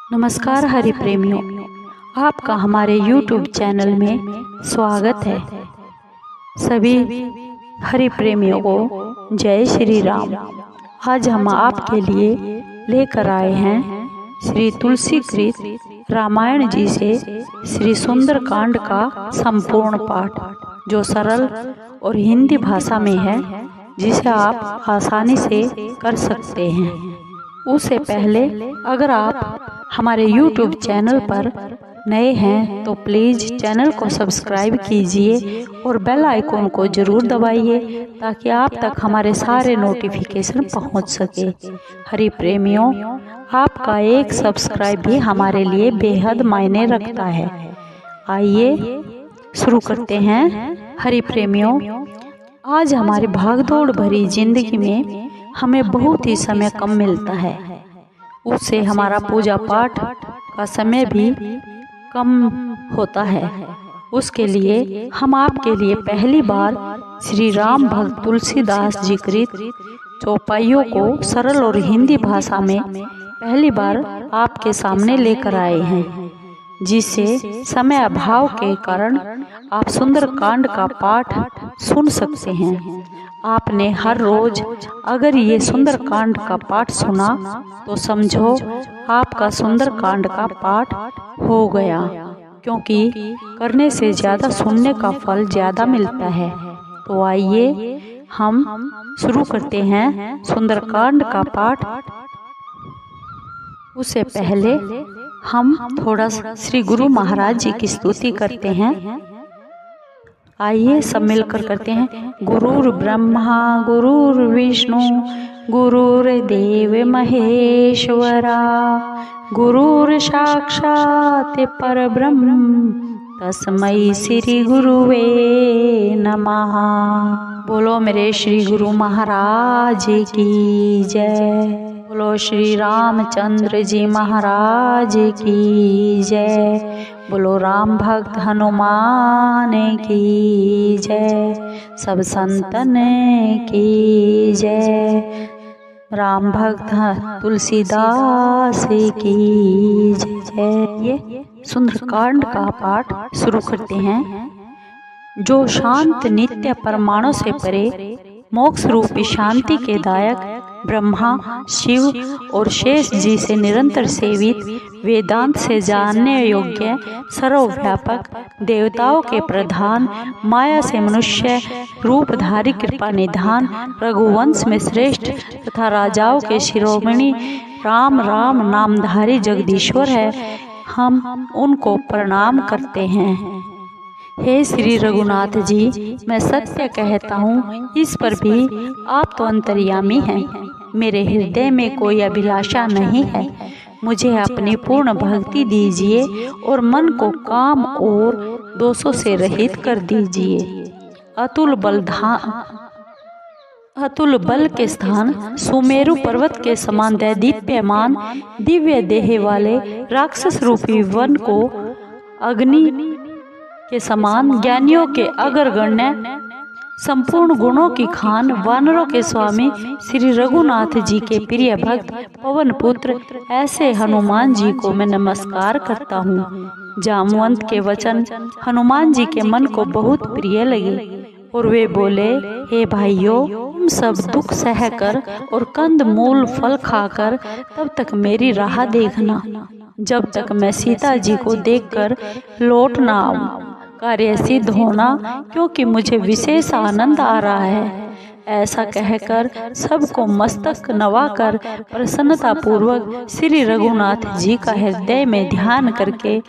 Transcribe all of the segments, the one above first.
नमस्कार हरि प्रेमियों, आपका हमारे YouTube चैनल में स्वागत है। सभी हरि प्रेमियों को जय श्री राम। आज हम आपके लिए लेकर आए हैं श्री तुलसी कृत रामायण जी से श्री सुंदर कांड का संपूर्ण पाठ, जो सरल और हिंदी भाषा में है, जिसे आप आसानी से कर सकते हैं। उससे पहले अगर आप हमारे YouTube चैनल पर नए हैं तो प्लीज़ चैनल को सब्सक्राइब कीजिए और बेल आइकॉन को ज़रूर दबाइए ताकि आप तक हमारे सारे नोटिफिकेशन पहुंच सके। हरि प्रेमियों, आपका एक सब्सक्राइब भी हमारे लिए बेहद मायने रखता है। आइए शुरू करते हैं। हरि प्रेमियों, आज हमारी भागदौड़ भरी जिंदगी में हमें बहुत ही समय कम मिलता है। उससे हमारा पूजा पाठ का समय भी कम होता है। उसके लिए हम आपके लिए पहली बार श्री राम भक्त तुलसीदास जी कृत चौपाइयों को सरल और हिंदी भाषा में पहली बार आपके सामने लेकर आए हैं, जिससे समय अभाव के कारण आप सुंदर कांड का पाठ सुन सकते हैं। आपने हर रोज अगर ये सुंदर कांड का पाठ सुना तो समझो आपका सुंदर कांड का पाठ हो गया, क्योंकि करने से ज़्यादा सुनने का फल ज़्यादा मिलता है। तो आइए हम शुरू करते हैं सुंदर कांड का पाठ। उससे पहले हम थोड़ा श्री गुरु महाराज जी की स्तुति करते हैं। आइए सब मिलकर करते हैं। गुरुर् ब्रह्मा गुरुर्विष्णु गुरुर्देव महेश्वरा, गुरुर् साक्षात् परब्रह्म तस्मै श्री गुरुवे नमः। बोलो मेरे श्री गुरु महाराज की जय। बोलो श्री रामचंद्र जी महाराज की जय। बोलो राम भक्त हनुमान की जय। सब संतन की जय। राम भक्त तुलसीदास की जय। ये सुंदरकांड का पाठ शुरू करते हैं। जो शांत नित्य परमाणु से परे मोक्ष रूपी शांति के दायक ब्रह्मा, शिव और शेष जी से निरंतर सेवित, वेदांत से जानने योग्य, सर्वव्यापक, देवताओं के प्रधान, माया से मनुष्य रूपधारी कृपा निधान, रघुवंश में श्रेष्ठ तथा राजाओं के शिरोमणि राम राम नामधारी जगदीश्वर है। हम उनको प्रणाम करते हैं। हे श्री रघुनाथ जी, मैं सत्य कहता हूँ, इस पर भी आप तो अंतर्यामी हैं। मेरे हृदय में कोई अभिलाषा नहीं है। मुझे अपनी पूर्ण भक्ति दीजिए और मन को काम और दोषों से रहित कर दीजिए। अतुल बल के स्थान सुमेरु पर्वत के समान दैदीप्यमान दिव्य देह वाले राक्षस रूपी वन को अग्नि के समान ज्ञानियों के अग्रगण्य संपूर्ण गुणों की खान वानरों के स्वामी श्री रघुनाथ जी के प्रिय भक्त पवन पुत्र ऐसे हनुमान जी को मैं नमस्कार करता हूँ। जामवंत के वचन हनुमान जी के मन को बहुत प्रिय लगे और वे बोले, हे भाइयों, तुम सब दुख सहकर और कंद मूल फल खाकर तब तक मेरी राह देखना, जब तक मैं सीता जी को देखकर लौट ना आऊं। कार्य सिद्ध होना, क्योंकि मुझे विशेष आनंद आ रहा है। ऐसा कहकर सबको मस्तक नवाकर प्रसन्नता पूर्वक श्री रघुनाथ जी का हृदय में ध्यान करके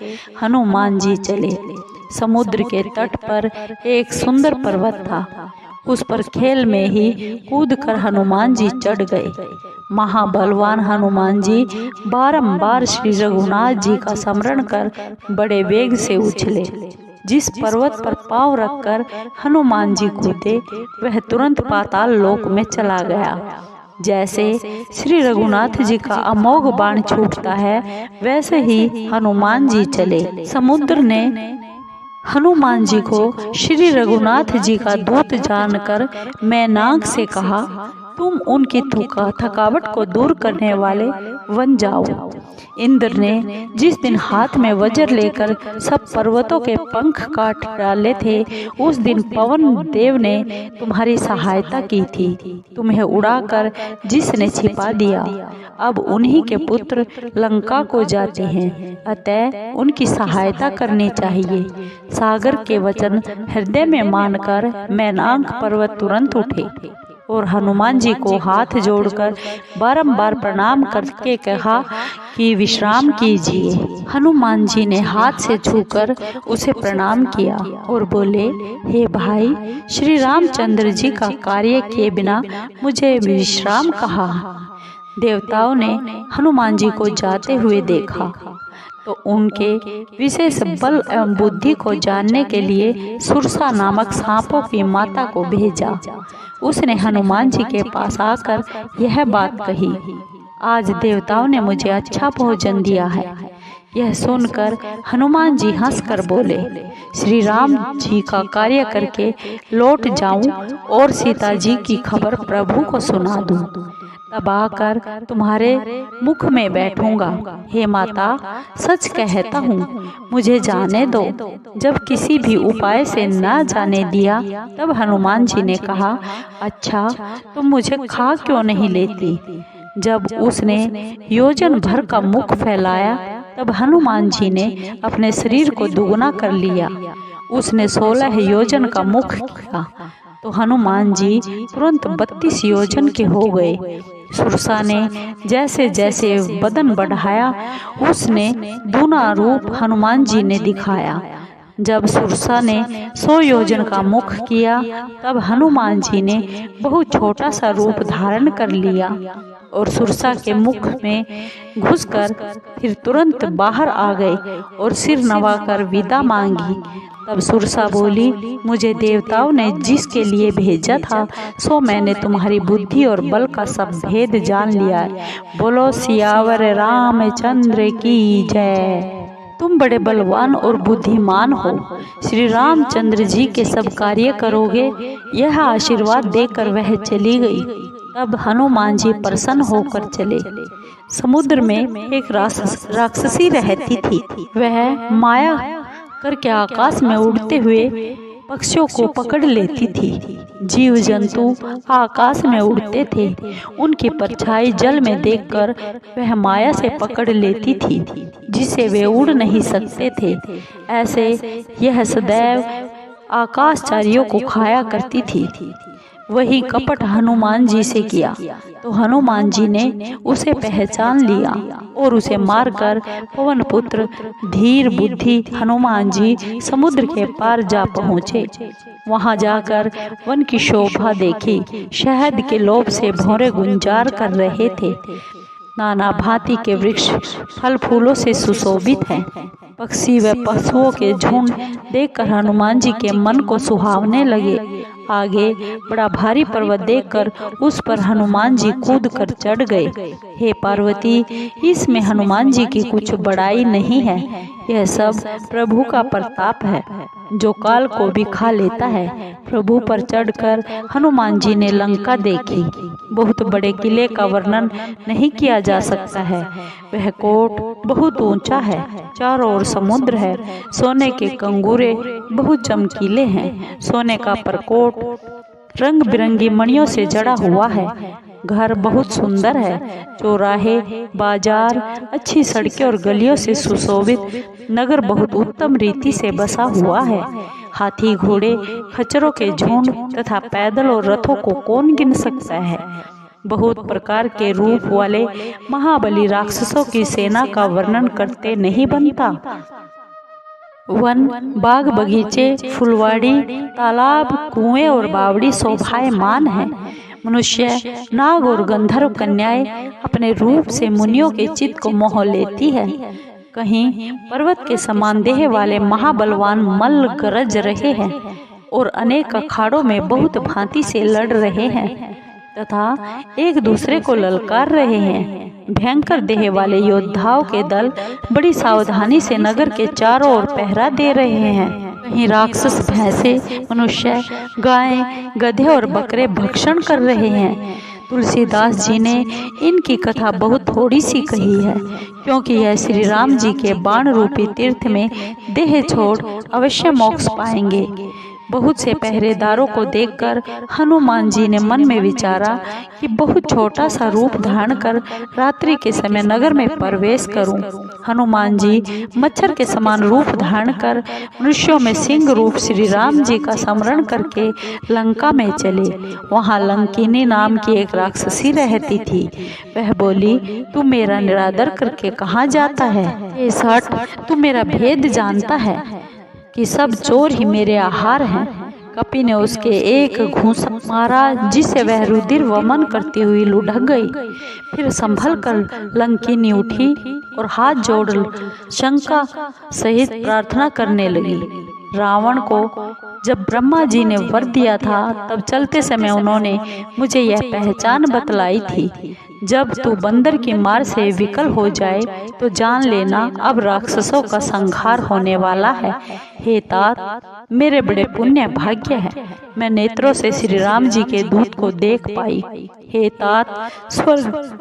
हनुमान जी चले। समुद्र के तट पर एक सुंदर पर्वत था। उस पर खेल में ही कूदकर हनुमान जी चढ़ गए। महाबलवान हनुमान जी बारंबार श्री रघुनाथ जी का स्मरण कर बड़े वेग से उछले। जिस पर्वत पर पांव रखकर हनुमान जी कूदे, वह तुरंत पाताल लोक में चला गया। जैसे श्री रघुनाथ जी का अमोघ बाण छूटता है, वैसे ही हनुमान जी चले। समुद्र ने हनुमान जी को श्री रघुनाथ जी का दूत जानकर मैनाक से कहा, तुम उनकी थकावट को दूर करने वाले बन जाओ। इंद्र ने जिस दिन हाथ में वज्र लेकर सब पर्वतों के पंख काट डाले थे, उस दिन पवन देव ने तुम्हारी सहायता की थी। तुम्हें उड़ाकर जिसने छिपा दिया, अब उन्हीं के पुत्र लंका को जाते हैं, अतः उनकी सहायता करनी चाहिए। सागर के वचन हृदय में मानकर मैनाक पर्वत तुरंत उठे और हनुमान जी को हाथ जोड़कर बारंबार प्रणाम करके कहा कि विश्राम कीजिए। हनुमान जी ने हाथ से छूकर उसे प्रणाम किया और बोले, हे भाई, श्री रामचंद्र जी का कार्य किए बिना मुझे विश्राम कहा। देवताओं ने हनुमान जी को जाते हुए देखा तो उनके विशेष बल एवं बुद्धि को जानने के लिए सुरसा नामक सांपों की माता को भेजा। उसने हनुमान जी के पास आकर यह बात कही, आज देवताओं ने मुझे अच्छा भोजन दिया है। यह सुनकर हनुमान जी हंसकर बोले, श्री राम जी का कार्य करके लौट जाऊं और सीता जी की खबर प्रभु को सुना दूं, तब आकर तुम्हारे मुख में बैठूंगा। हे माता, सच कहता हूँ, मुझे जाने दो। जब किसी भी उपाय से न जाने दिया, तब हनुमान जी ने कहा, अच्छा, तुम मुझे खा क्यों नहीं लेती। जब उसने योजन भर का मुख फैलाया, तब हनुमान जी ने अपने शरीर को दुगना कर लिया। उसने 16 योजन का मुख किया तो हनुमान जी तुरंत 32 योजन के हो गए। सुरसा ने जैसे जैसे बदन बढ़ाया, उसने दूना रूप हनुमान जी ने दिखाया। जब सुरसा ने 100 योजन का मुख किया, तब हनुमान जी ने बहुत छोटा सा रूप धारण कर लिया और सुरसा के मुख में घुसकर फिर तुरंत बाहर आ गए और सिर नवाकर विदा मांगी। तब सुरसा बोली, मुझे देवताओं ने जिसके लिए भेजा था, सो मैंने तुम्हारी बुद्धि और बल का सब भेद जान लिया है। बोलो सियावर रामचंद्र की जय। तुम बड़े बलवान और बुद्धिमान हो, श्री रामचंद्र जी के सब कार्य करोगे, यह आशीर्वाद देकर वह चली गई। तब हनुमान जी प्रसन्न होकर चले। समुद्र में एक राक्षसी रहती थी। वह माया करके आकाश में उड़ते हुए पक्षियों को पकड़ लेती थी। जीव जंतु आकाश में उड़ते थे, उनकी परछाई जल में देखकर वह माया से पकड़ लेती थी, जिसे वे उड़ नहीं सकते थे। ऐसे यह सदैव आकाशचारियों को खाया करती थी। वही कपट हनुमान जी से किया तो हनुमान जी ने उसे पहचान लिया और उसे मारकर पवन पुत्र धीर बुद्धि हनुमान जी समुद्र के पार जा पहुँचे। वहां जाकर वन की शोभा देखी। शहद के लोभ से भौरे गुंजार कर रहे थे। नाना भांति के वृक्ष फल फूलों से सुशोभित हैं। पक्षी व पशुओं के झुंड देखकर हनुमान जी के मन को सुहावने लगे। आगे बड़ा भारी पर्वत देखकर उस पर हनुमान जी कूद कर चढ़ गए। हे पार्वती, इसमें हनुमान जी की कुछ बड़ाई नहीं है। यह सब प्रभु का प्रताप है, जो काल को भी खा लेता है। प्रभु पर चढ़कर हनुमान जी ने लंका देखी। बहुत बड़े किले का वर्णन नहीं किया जा सकता है। वह कोट बहुत ऊंचा है, चारों ओर समुद्र है। सोने के कंगूरे बहुत चमकीले हैं। सोने का परकोट रंग बिरंगी मणियों से जड़ा हुआ है। घर बहुत सुंदर है। चौराहे, बाजार, अच्छी सड़कें और गलियों से सुशोभित नगर बहुत उत्तम रीति से बसा हुआ है। हाथी, घोड़े, खच्चरों के झुंड तथा पैदल और रथों को कौन गिन सकता है। बहुत प्रकार के रूप वाले महाबली राक्षसों की सेना का वर्णन करते नहीं बनता। वन, बाग, बगीचे, फुलवाड़ी, तालाब, कुएं और बावड़ी शोभायमान है। मनुष्य, नाग और गंधर्व कन्याएं अपने रूप से मुनियों के चित्त को मोह लेती है। कहीं पर्वत के समान देह वाले महाबलवान मल्ल गरज रहे हैं और अनेक अखाड़ों में बहुत भांति से लड़ रहे हैं तथा एक दूसरे को ललकार रहे हैं। भयंकर देह वाले योद्धाओं के दल बड़ी सावधानी से नगर के चारों ओर पहरा दे रहे हैं। कहीं राक्षस भैंसे, मनुष्य, गायें, गधे और बकरे भक्षण कर रहे हैं। तुलसीदास जी ने इनकी कथा बहुत थोड़ी सी कही है, क्योंकि यह श्री राम जी के बाण रूपी तीर्थ में देह छोड़ अवश्य मोक्ष पाएंगे। बहुत से पहरेदारों को देखकर हनुमान जी ने मन में विचारा कि बहुत छोटा सा रूप धारण कर रात्रि के समय नगर में प्रवेश करूं। हनुमान जी मच्छर के समान रूप धारण कर मनुष्यों में सिंह रूप श्री राम जी का स्मरण करके लंका में चले। वहां लंकिनी नाम की एक राक्षसी रहती थी। वह बोली, तू मेरा निरादर करके कहाँ जाता है? हे सठ, तू मेरा भेद जानता है कि सब चोर ही मेरे आहार हैं। कपि ने उसके एक घूंसा मारा, जिसे वह रुधिर वमन करती हुई लुढ़क गई। फिर संभल कर लंकिनी उठी और हाथ जोड़ शंका सहित प्रार्थना करने लगी। रावण को जब ब्रह्मा जी ने वर दिया था, तब चलते समय उन्होंने मुझे यह पहचान बतलाई थी, जब तू बंदर की मार से विकल हो जाए तो जान लेना अब राक्षसों का संहार होने वाला है। हे तात, मेरे बड़े पुण्य भाग्य है, मैं नेत्रों से श्री राम जी के दूत को देख पाई। हे तात, स्वर्ग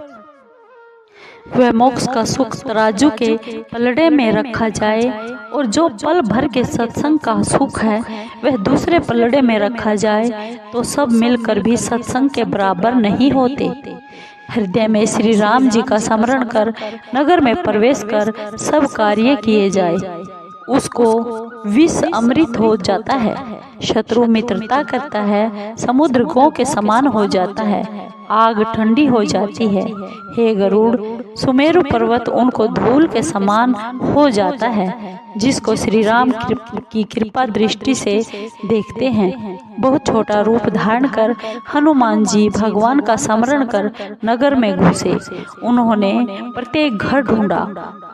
वह मोक्ष का सुख तराजू के पलड़े में रखा जाए, और जो पल भर के सत्संग का सुख है वह दूसरे पलड़े में रखा जाए, तो सब मिलकर भी सत्संग के बराबर नहीं होते। हृदय में श्री राम जी का स्मरण कर नगर में प्रवेश कर सब कार्य किए जाए, उसको विष अमृत हो जाता है। शत्रु मित्रता करता है, समुद्र गौ के समान हो जाता है, आग ठंडी हो जाती है। हे गरुड़, सुमेरु पर्वत उनको धूल के समान हो जाता है, जिसको श्री राम की कृपा दृष्टि से देखते हैं। बहुत छोटा रूप धारण कर हनुमान जी भगवान का स्मरण कर नगर में घुसे। उन्होंने प्रत्येक घर ढूंढा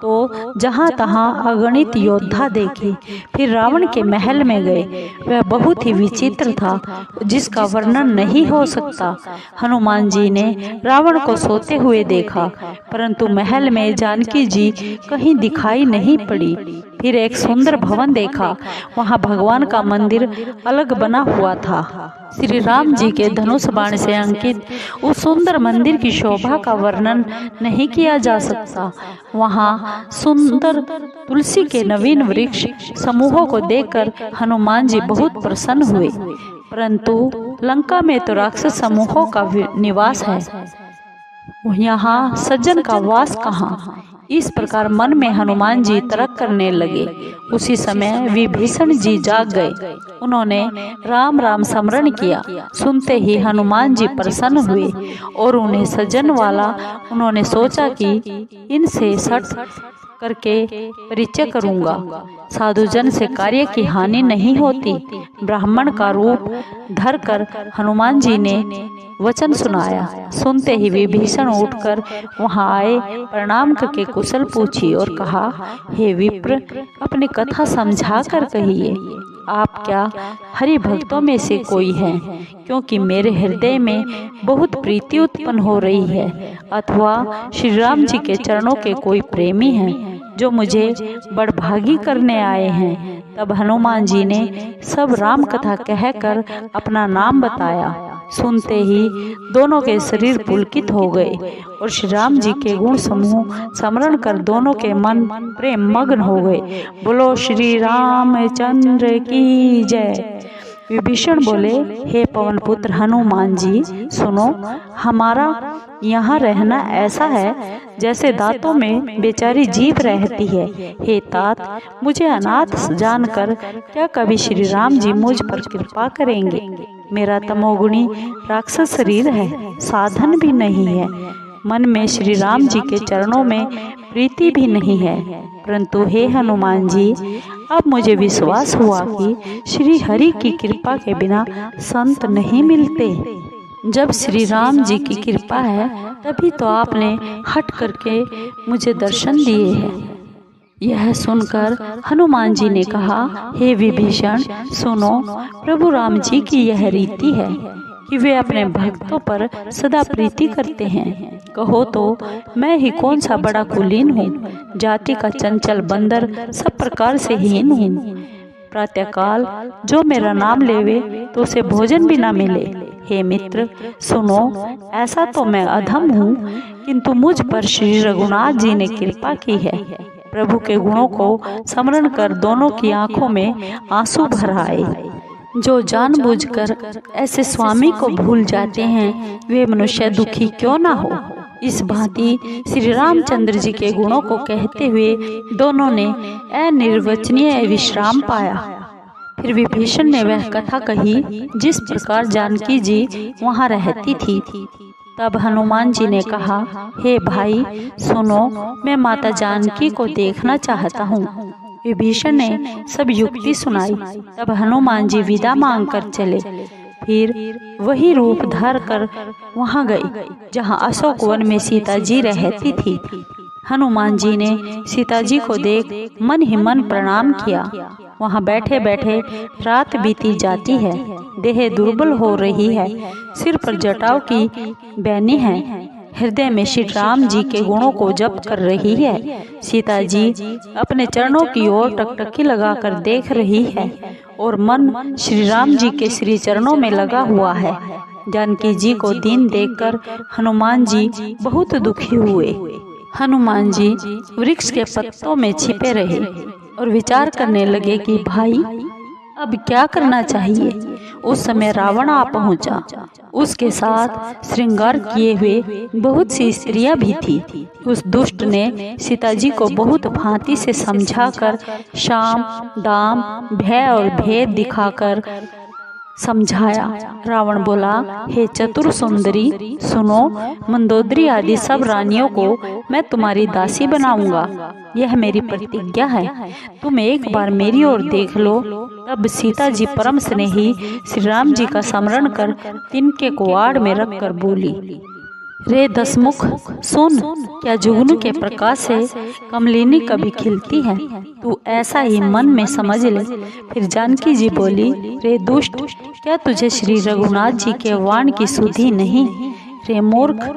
तो जहां तहां अगणित योद्धा देखे। फिर रावण के महल में गए। वह बहुत ही विचित्र था, जिसका वर्णन नहीं हो सकता। हनुमान जी ने रावण को सोते हुए देखा, परंतु महल में जानकी जी कहीं दिखाई नहीं पड़ी। फिर एक सुंदर भवन देखा, वहां भगवान का मंदिर अलग बना हुआ था। श्री राम जी के धनुष बाण से अंकित उस सुंदर मंदिर की शोभा का वर्णन नहीं किया जा सकता। वहां सुंदर तुलसी के नवीन वृक्ष समूहों को देखकर हनुमान जी बहुत प्रसन्न हुए, परंतु लंका में तो राक्षस समूहों का निवास है, यहाँ सज्जन का वास कहाँ? इस प्रकार मन में हनुमान जी तर्क करने लगे। उसी समय विभीषण जी जाग गए। उन्होंने राम राम स्मरण किया। सुनते ही हनुमान जी प्रसन्न हुए और उन्हें सज्जन वाला उन्होंने सोचा कि इनसे सट करके परिचय करूंगा। साधुजन से कार्य की हानि नहीं होती। ब्राह्मण का रूप धरकर हनुमान जी ने वचन सुनाया। सुनते ही विभीषण उठकर वहां आए, प्रणाम करके कुशल पूछी और कहा, हे विप्र, अपनी कथा समझा कर कहिए। आप क्या हरि भक्तों में से कोई हैं? क्योंकि मेरे हृदय में बहुत प्रीति उत्पन्न हो रही है, अथवा श्री राम जी के चरणों के कोई प्रेमी हैं जो मुझे बड़भागी करने आए हैं। तब हनुमान जी ने सब राम कथा कहकर अपना नाम बताया। सुनते ही दोनों के शरीर पुलकित हो गए और श्री राम जी के गुण समूह स्मरण कर दोनों के मन प्रेम मग्न हो गए। बोलो श्री रामचंद्र की जय। विभीषण बोले, हे पवन पुत्र हनुमान जी, सुनो, हमारा यहाँ रहना ऐसा है जैसे दांतों में बेचारी जीभ रहती है। हे तात, मुझे अनाथ जानकर क्या कभी श्री राम जी मुझ पर कृपा करेंगे? मेरा तमोगुणी राक्षस शरीर है, साधन भी नहीं है, मन में श्री राम जी के चरणों में प्रीति भी नहीं है। परंतु हे हनुमान जी, अब मुझे विश्वास हुआ कि श्री हरि की कृपा के बिना संत नहीं मिलते। जब श्री राम जी की कृपा है तभी तो आपने हट करके मुझे दर्शन दिए हैं। यह सुनकर हनुमान जी ने कहा, हे विभीषण, सुनो, प्रभु राम जी की यह रीति है कि वे अपने भक्तों पर सदा प्रीति करते हैं। कहो तो मैं ही कौन सा बड़ा कुलीन हूँ, जाति का चंचल बंदर, सब प्रकार से हीन हूँ। प्रातःकाल जो मेरा नाम लेवे तो उसे भोजन भी न मिले, हे मित्र सुनो, ऐसा तो मैं अधम हूँ, किंतु मुझ पर श्री रघुनाथ जी ने कृपा की है। प्रभु के गुणों को स्मरण कर दोनों की आंखों में आंसू भर आए। जो जानबूझकर ऐसे स्वामी को भूल जाते हैं, वे मनुष्य दुखी क्यों ना हो। इस भांति श्री रामचंद्र जी के गुणों को कहते हुए दोनों ने अनिर्वचनीय विश्राम पाया। फिर विभीषण ने वह कथा कही जिस प्रकार जानकी जी वहाँ रहती थी। तब हनुमान जी ने कहा, हे भाई सुनो, मैं माता जानकी को देखना चाहता हूँ। विभीषण ने सब युक्ति सुनाई। तब हनुमान जी विदा मांग कर चले। फिर वही रूप धर कर वहां गए जहां अशोक वन में सीता जी रहती थी। हनुमान जी ने सीता जी को देख मन ही मन प्रणाम किया। वहां बैठे बैठे रात बीती जाती है, देह दुर्बल हो रही है, सिर पर जटाओं की बैनी है, हृदय में श्री राम जी के गुणों को जप कर रही है। सीता जी अपने चरणों की ओर टकटकी लगाकर देख रही है और मन श्री राम जी के श्री चरणों में लगा हुआ है। जानकी जी को दीन देखकर हनुमान जी बहुत दुखी हुए। हनुमान जी वृक्ष के पत्तों में छिपे रहे और विचार करने लगे कि भाई अब क्या करना चाहिए। उस समय रावण आ पहुंचा। उसके साथ श्रृंगार किए हुए बहुत सी स्त्रियां भी थी। उस दुष्ट ने सीता जी को बहुत भांति से समझाकर शाम दाम भय और भेद दिखाकर समझाया। रावण बोला, हे चतुर सुंदरी सुनो, मंदोदरी आदि सब रानियों को मैं तुम्हारी दासी बनाऊंगा। यह मेरी प्रतिज्ञा है। तुम एक बार मेरी ओर देख लो। तब सीता जी परम स्नेही श्री राम जी का स्मरण कर तिनके को आड़ में रखकर बोली, रे दसमुख सुन, क्या जुगनू के प्रकाश से कमलिनी कभी खिलती है? तू ऐसा ही मन में समझ ले। फिर जानकी जी बोली, रे दुष्ट, क्या तुझे श्री रघुनाथ जी के वाण की सुधि नहीं? रे मूर्ख,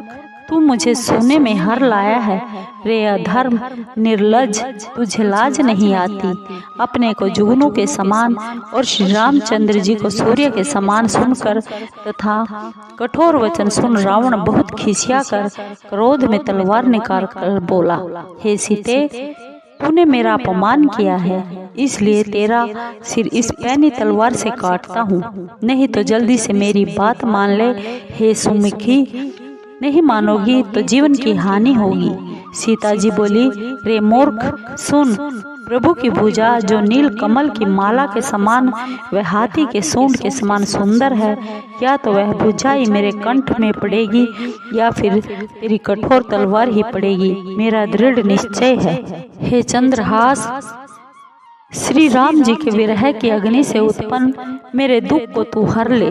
तू मुझे सोने में हर लाया है। रे अधर्म निर्लज, तुझे लाज नहीं आती? अपने को जुगनू के समान और श्री रामचंद्र जी को सूर्य के समान सुनकर तथा कठोर वचन सुन रावण बहुत खिसिया कर क्रोध में तलवार निकाल कर बोला, हे सीते, तूने मेरा अपमान किया है, इसलिए तेरा सिर इस पैनी तलवार से काटता हूँ, नहीं तो जल्दी से मेरी बात मान ले। हे सुमुखी, नहीं मानोगी तो जीवन की हानि होगी। सीता जी बोली, रे मूर्ख सुन, प्रभु की भुजा जो नील कमल की माला के समान वह हाथी के सूंड के समान सुंदर है, क्या तो वह भुजा ही मेरे कंठ में पड़ेगी या फिर तेरी कठोर तलवार ही पड़ेगी, मेरा दृढ़ निश्चय है। हे चंद्रहास, श्री राम जी के विरह की अग्नि से उत्पन्न मेरे दुख को तू हर ले।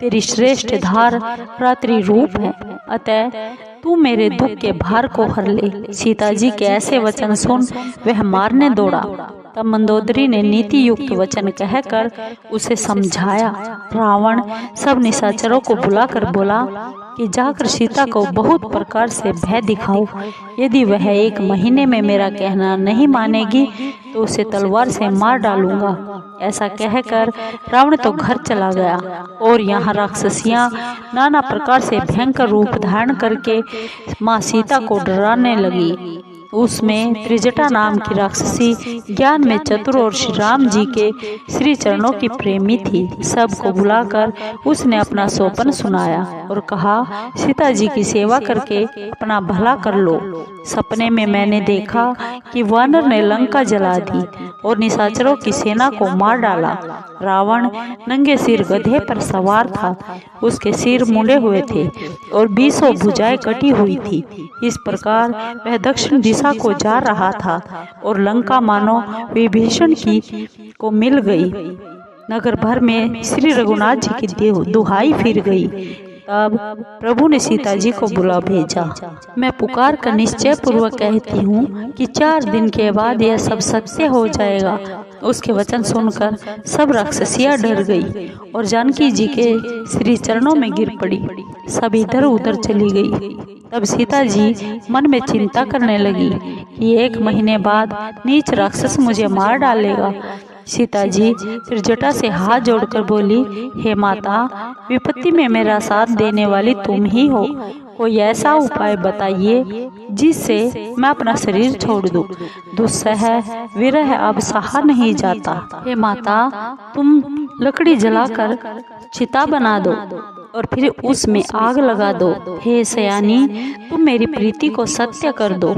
तेरी श्रेष्ठ धार रात्रि रूप है, अतः तू मेरे दुख के भार को हर ले। सीता जी के ऐसे वचन सुन वह मारने दौड़ा। तब मंदोदरी ने नीति युक्त वचन कहकर उसे समझाया। रावण सब निशाचरों को बुलाकर बोला कि जाकर सीता को बहुत प्रकार से भय दिखाओ। यदि वह 1 महीने में मेरा कहना नहीं मानेगी तो उसे तलवार से मार डालूंगा। ऐसा कहकर रावण तो घर चला गया और यहाँ राक्षसियां नाना प्रकार से भयंकर रूप धारण करके माँ सीता को डराने लगी। उसमें त्रिजटा नाम की राक्षसी ज्ञान में चतुर और श्री राम जी के श्री चरणों की प्रेमी थी। सबको बुलाकर उसने अपना सोपन सुनाया और कहा, सीता जी की सेवा करके अपना भला कर लो। सपने में मैंने देखा कि वानर ने लंका जला दी और निशाचरों की सेना को मार डाला। रावण नंगे सिर गधे पर सवार था, उसके सिर मुंडे हुए थे और 20 भुजाएं कटी हुई थी। इस प्रकार वह दक्षिण दिशा को जा रहा था और लंका मानो विभीषण की को मिल गई। नगर भर में श्री रघुनाथ जी की दुहाई फिर गई। तब प्रभु ने सीता जी को बुला भेजा। मैं पुकार कर निश्चय पूर्वक कहती हूँ कि 4 दिन के बाद यह सब सत्य हो जाएगा। उसके वचन सुनकर सब राक्षसियां डर गई और जानकी जी के श्री चरणों में गिर पड़ी। सब इधर उधर चली गई। तब सीता जी मन में चिंता करने लगी कि 1 महीने बाद नीच राक्षस मुझे मार डालेगा। सीता जी फिर जटा से हाथ जोड़कर बोली, हे माता, विपत्ति में मेरा साथ देने वाली तुम ही हो। कोई ऐसा उपाय बताइए जिससे मैं अपना शरीर छोड़ दूं। दुस्सह विरह अब सहा नहीं जाता। हे माता, तुम लकड़ी जलाकर चिता बना दो और फिर उसमें आग लगा दो। हे सयानी, तुम मेरी प्रीति को सत्य कर दो।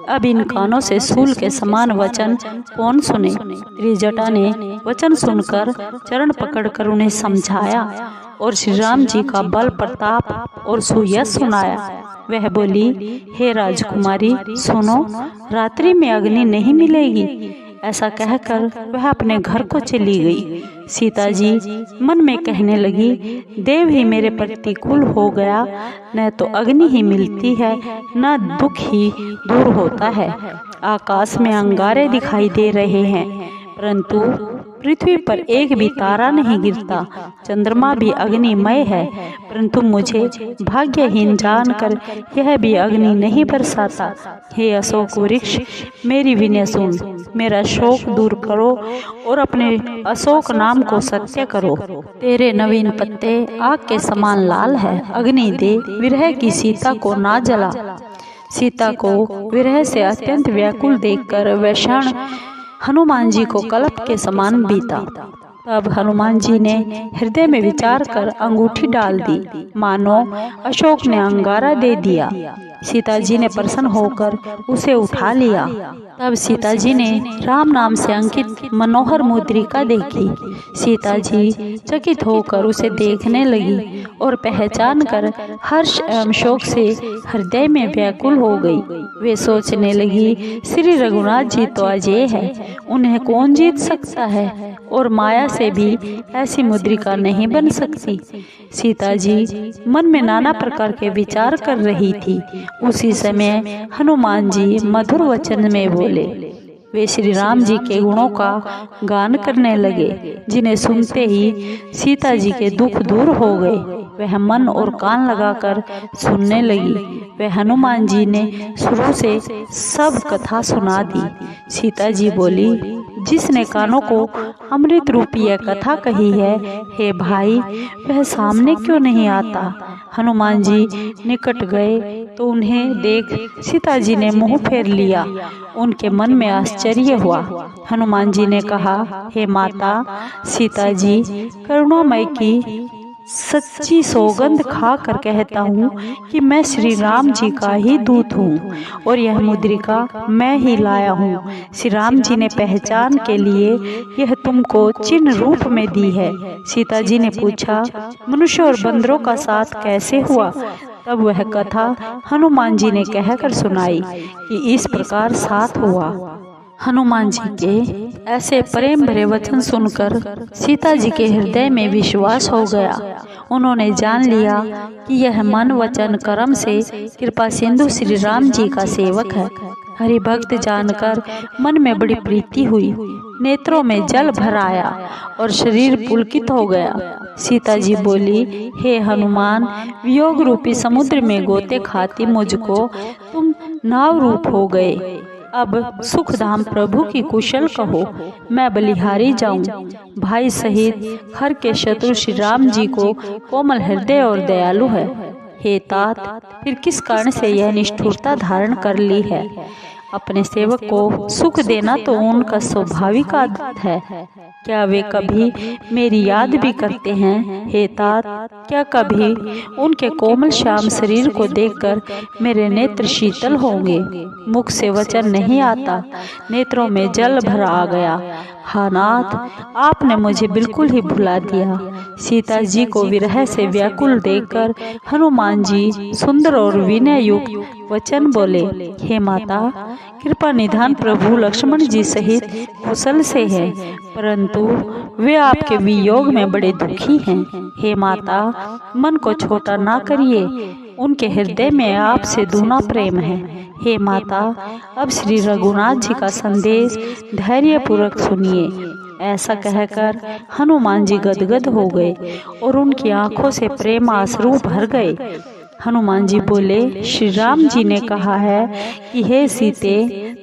अब इन कानों से सूल के समान वचन कौन सुने। त्रिजटा ने वचन सुनकर चरण पकड़कर उन्हें समझाया और श्री राम जी का बल प्रताप और सुयश सुनाया। वह बोली, हे राजकुमारी, सुनो, रात्रि में अग्नि नहीं मिलेगी। ऐसा कहकर वह अपने घर को चली गई। सीता जी मन में कहने लगी, देव ही मेरे प्रतिकूल हो गया, न तो अग्नि ही मिलती है, न दुख ही दूर होता है। आकाश में अंगारे दिखाई दे रहे हैं, परंतु पृथ्वी पर एक भी तारा नहीं गिरता। चंद्रमा भी अग्निमय है, परंतु मुझे भाग्यहीन जानकर यह भी अग्नि नहीं बरसाता। हे अशोक वृक्ष, मेरी विनय सुन, मेरा शोक दूर करो और अपने अशोक नाम को सत्य करो। तेरे नवीन पत्ते आग के समान लाल है। अग्नि दे, विरह की सीता को ना जला। सीता को विरह से अत्यंत व्याकुल देखकर वह क्षण हनुमान जी को कल्प के समान बीता। तब हनुमान जी ने हृदय में विचार कर अंगूठी डाल दी, मानो अशोक ने अंगारा दे दिया। सीता जी ने प्रसन्न होकर उसे उठा लिया। तब सीता जी ने राम नाम से अंकित मनोहर मुद्रिका देखी। सीता जी चकित होकर उसे देखने लगी और पहचान कर हर्ष एवं शोक से हृदय में व्याकुल हो गई। वे सोचने लगी, श्री रघुनाथ जी तो अजय है, उन्हें कौन जीत सकता है और माया से भी ऐसी मुद्रिका नहीं बन सकती। सीता जी मन में नाना प्रकार के विचार कर रही थी। उसी समय हनुमान जी मधुर वचन में बोले। वे श्री राम जी के गुणों का गान करने लगे, जिन्हें सुनते ही सीता जी के दुख दूर हो गए। वह मन और कान लगाकर सुनने लगी। वह हनुमान जी ने शुरू से सब कथा सुना दी। सीता जी बोली, जिसने कानों को अमृत रूपी यह कथा कही है, हे भाई, वह सामने क्यों नहीं आता। हनुमान जी निकट गए तो उन्हें देख सीता जी ने मुंह फेर लिया। उनके मन में आश्चर्य हुआ। हनुमान जी ने कहा, हे माता सीता जी, करुणामय की सच्ची सौगंध खा कर कहता हूँ कि मैं श्री राम जी का ही दूत हूँ और यह मुद्रिका मैं ही लाया हूँ। श्री राम जी ने पहचान के लिए यह तुमको चिन्ह रूप में दी है। सीता जी ने पूछा, मनुष्य और बंदरों का साथ कैसे हुआ। तब वह कथा हनुमान जी ने कहकर सुनाई कि इस प्रकार साथ हुआ। हनुमान जी के ऐसे प्रेम भरे वचन सुनकर सीता जी के हृदय में विश्वास हो गया। उन्होंने जान लिया कि यह मन वचन कर्म से कृपा सिंधु श्री राम जी का सेवक है। हरि भक्त जानकर मन में बड़ी प्रीति हुई, नेत्रों में जल भर आया और शरीर पुलकित हो गया। सीता जी बोली, हे हनुमान, वियोग रूपी समुद्र में गोते खाती मुझको तुम नाव रूप हो गए। अब सुखधाम प्रभु की कुशल कहो, मैं बलिहारी जाऊं। भाई सहित हर के शत्रु श्री राम जी को कोमल हृदय और दयालु है। हे तात, फिर किस कारण से यह निष्ठुरता धारण कर ली है। अपने सेवक को सुख देना तो उनका स्वाभाविक आदत है। क्या वे कभी मेरी याद भी करते हैं। हे तात, क्या कभी उनके कोमल श्याम शरीर को देखकर मेरे नेत्र शीतल होंगे। मुख से वचन नहीं आता, नेत्रों में जल भर आ गया। हा नाथ, आपने मुझे बिल्कुल ही भुला दिया। सीता जी को विरह से व्याकुल देखकर हनुमान जी सुंदर और विनय युक्त वचन बोले, हे माता, कृपा निधान प्रभु लक्ष्मण जी सहित कुशल से है, परंतु वे आपके वियोग में बड़े दुखी हैं। हे माता, मन को छोटा ना करिए, उनके हृदय में आपसे दूना प्रेम है। हे माता, अब श्री रघुनाथ जी का संदेश धैर्य पूर्वक सुनिए। ऐसा कहकर हनुमान जी गदगद हो गए और उनकी आंखों से प्रेम आंसू भर गए। हनुमान जी बोले, श्री राम जी ने कहा है कि हे सीते,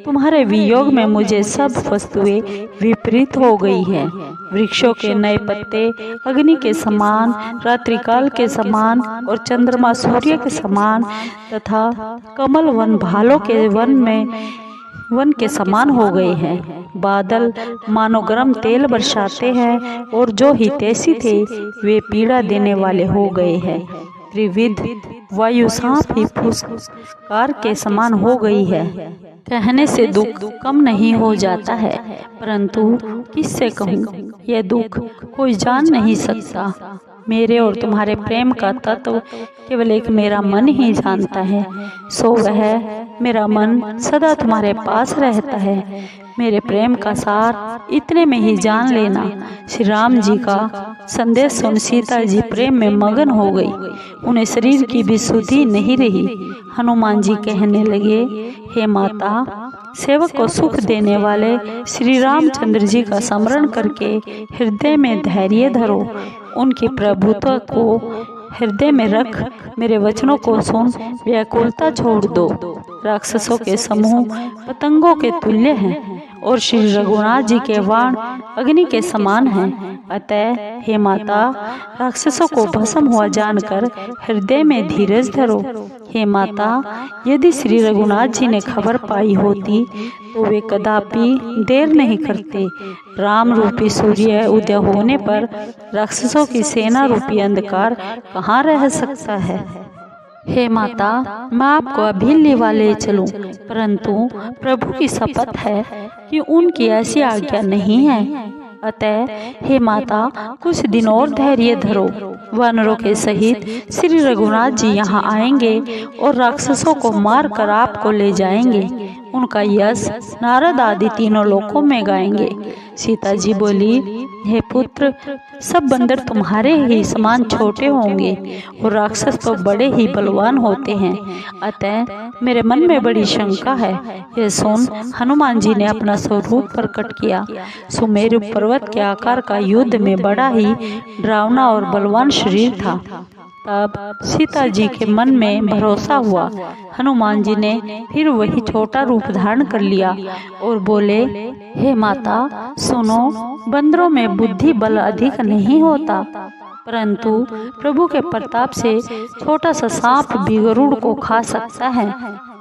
तुम्हारे वियोग में मुझे सब वस्तुएं विपरीत हो गई है। वृक्षों के नए पत्ते अग्नि के समान, रात्रिकाल के समान और चंद्रमा सूर्य के समान तथा कमल वन भालों के वन के समान हो गए हैं। बादल मानो गर्म तेल बरसाते हैं और जो हितैषी थे वे पीड़ा देने वाले हो गए हैं। त्रिविध वायु सांप ही फुसकार के समान हो गई है। कहने से दुख कम नहीं हो जाता है, परंतु किससे कहूँ, यह दुख कोई जान नहीं सकता। मेरे और तुम्हारे प्रेम का तत्व केवल एक मेरा मन ही जानता है। सो वह मेरा मन सदा तुम्हारे पास रहता है। मेरे प्रेम का सार इतने में ही जान लेना। श्री राम जी का संदेश सुन सीता जी प्रेम में मगन हो गई। उन्हें शरीर की भी सुधि नहीं रही। हनुमान जी कहने लगे, हे माता, सेवक को सुख देने वाले श्री रामचंद्र जी का स्मरण करके हृदय में धैर्य धरो। उनकी प्रभुत्व को हृदय में रख मेरे वचनों को सुन व्याकुलता छोड़ दो। राक्षसों के समूह पतंगों के तुल्य हैं और श्री रघुनाथ जी के बाण अग्नि के समान हैं। अतः हे माता, राक्षसों को भस्म हुआ जानकर हृदय में धीरज धरो। हे माता, यदि श्री रघुनाथ जी ने खबर पाई होती तो वे कदापि देर नहीं करते। राम रूपी सूर्य उदय होने पर राक्षसों की सेना रूपी अंधकार कहाँ रह सकता है। हे माता, मैं आपको अभी लेवा ले चलूं, परंतु प्रभु की शपथ है कि उनकी ऐसी आज्ञा नहीं है। अतः हे माता, कुछ दिन और धैर्य धरो। वानरों के सहित श्री रघुनाथ जी यहाँ आएंगे और राक्षसों को मार कर आपको ले जाएंगे। उनका यश नारद आदि तीनों लोकों में गाएंगे। सीता जी बोली, हे पुत्र, सब बंदर तुम्हारे ही समान छोटे होंगे और राक्षस तो बड़े ही बलवान होते हैं। अतः मेरे मन में बड़ी शंका है। यह सुन हनुमान जी ने अपना स्वरूप प्रकट किया। सुमेरु पर्वत के आकार का युद्ध में बड़ा ही डरावना और बलवान शरीर था। तब सीता जी के मन में भरोसा हुआ। हनुमान जी ने फिर वही छोटा रूप धारण कर लिया और बोले, हे माता सुनो, बंदरों में बुद्धि बल अधिक नहीं होता, परंतु प्रभु के प्रताप से छोटा सा सांप भी गरुड़ को खा सकता है।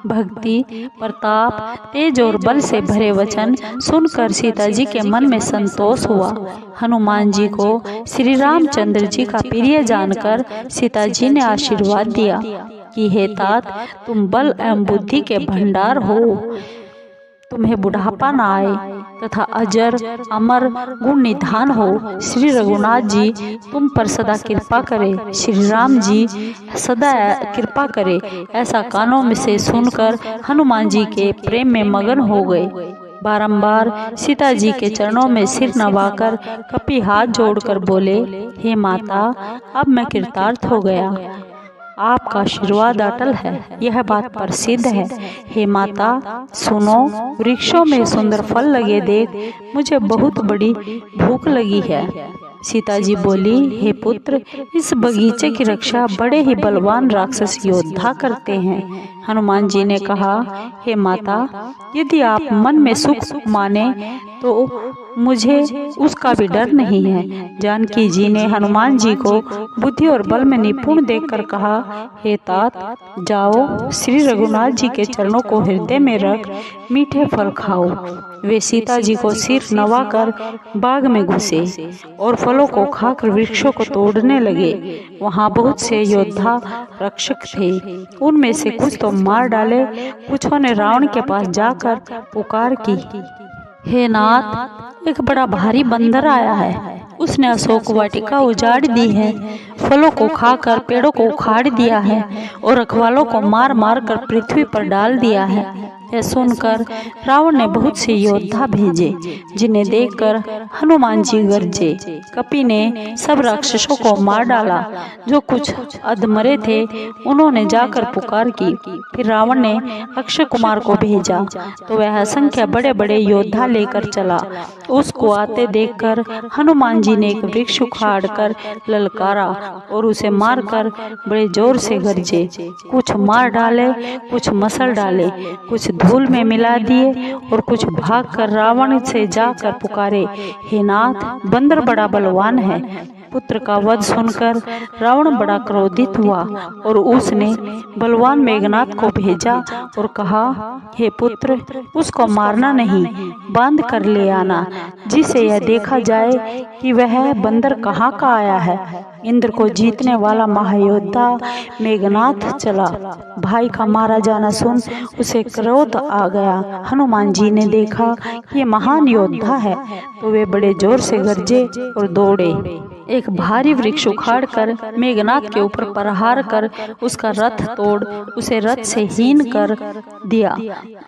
भक्ति, प्रताप, तेज और बल से भरे वचन सुनकर सीता जी के मन में संतोष हुआ। हनुमान जी को श्री रामचंद्र जी का प्रिय जानकर सीता जी ने आशीर्वाद दिया कि हे तात, तुम बल एवं बुद्धि के भंडार हो। तुम्हें बुढ़ापा न आए तथा अजर अमर गुण निधान हो। श्री रघुनाथ जी तुम पर सदा कृपा करे। श्री राम जी सदा कृपा करे। ऐसा कानों में से सुनकर हनुमान जी के प्रेम में मगन हो गए। बारंबार सीता जी के चरणों में सिर नवाकर कपि हाथ जोड़कर बोले, हे माता, अब मैं कृतार्थ हो गया। आपका आशीर्वाद अटल है, यह बात प्रसिद्ध है। हे माता सुनो, वृक्षों में सुंदर फल लगे देख मुझे बहुत बड़ी भूख लगी है। सीता जी बोली, हे पुत्र, इस बगीचे की रक्षा बड़े ही बलवान राक्षस योद्धा करते हैं। हनुमान जी ने कहा, हे माता, यदि आप मन में सुख माने तो मुझे उसका भी डर नहीं है। जानकी जी ने हनुमान जी को बुद्धि और बल में निपुण देखकर कहा, हे तात, जाओ श्री रघुनाथ जी के चरणों को हृदय में रख मीठे फल खाओ। वे सीता जी को सिर नवाकर बाग में घुसे और फलों को खाकर वृक्षों को तोड़ने लगे। वहाँ बहुत से योद्धा रक्षक थे। उनमें से कुछ तो मार डाले, कुछों ने रावण के पास जाकर पुकार की, हे नाथ, एक बड़ा भारी बंदर आया है। उसने अशोक वाटिका उजाड़ दी है, फलों को खाकर पेड़ों को उखाड़ दिया है और रखवालों को मार मार कर पृथ्वी पर डाल दिया है। यह सुनकर रावण ने बहुत से योद्धा भेजे, जिन्हें देखकर हनुमान जी गरजे। कपि ने सब राक्षसों को मार डाला। जो कुछ अधमरे थे उन्होंने जाकर पुकार की। फिर रावण ने अक्षय कुमार को भेजा तो वह असंख्य बड़े बड़े योद्धा लेकर चला। उसको आते देखकर हनुमान जी ने एक वृक्ष उखाड़कर ललकारा और उसे मारकर बड़े जोर से गरजे। कुछ मार डाले, कुछ मसल डाले, कुछ धूल में मिला दिए और कुछ भागकर रावण से जाकर पुकारे, हे नाथ, बंदर बड़ा बलवान है। पुत्र का वध सुनकर रावण बड़ा क्रोधित हुआ और उसने बलवान मेघनाथ को भेजा और कहा, हे पुत्र, उसको मारना नहीं, बांध कर ले आना, जिसे यह देखा जाए कि वह बंदर कहाँ का आया है। इंद्र को जीतने वाला महायोद्धा मेघनाथ चला। भाई का मारा जाना सुन उसे क्रोध आ गया। हनुमान जी ने देखा कि ये महान योद्धा है तो वे बड़े जोर से गरजे और दौड़े। एक भारी वृक्ष उखाड़कर मेघनाथ के ऊपर प्रहार कर उसका रथ तोड़ उसे रथ से हीन कर दिया।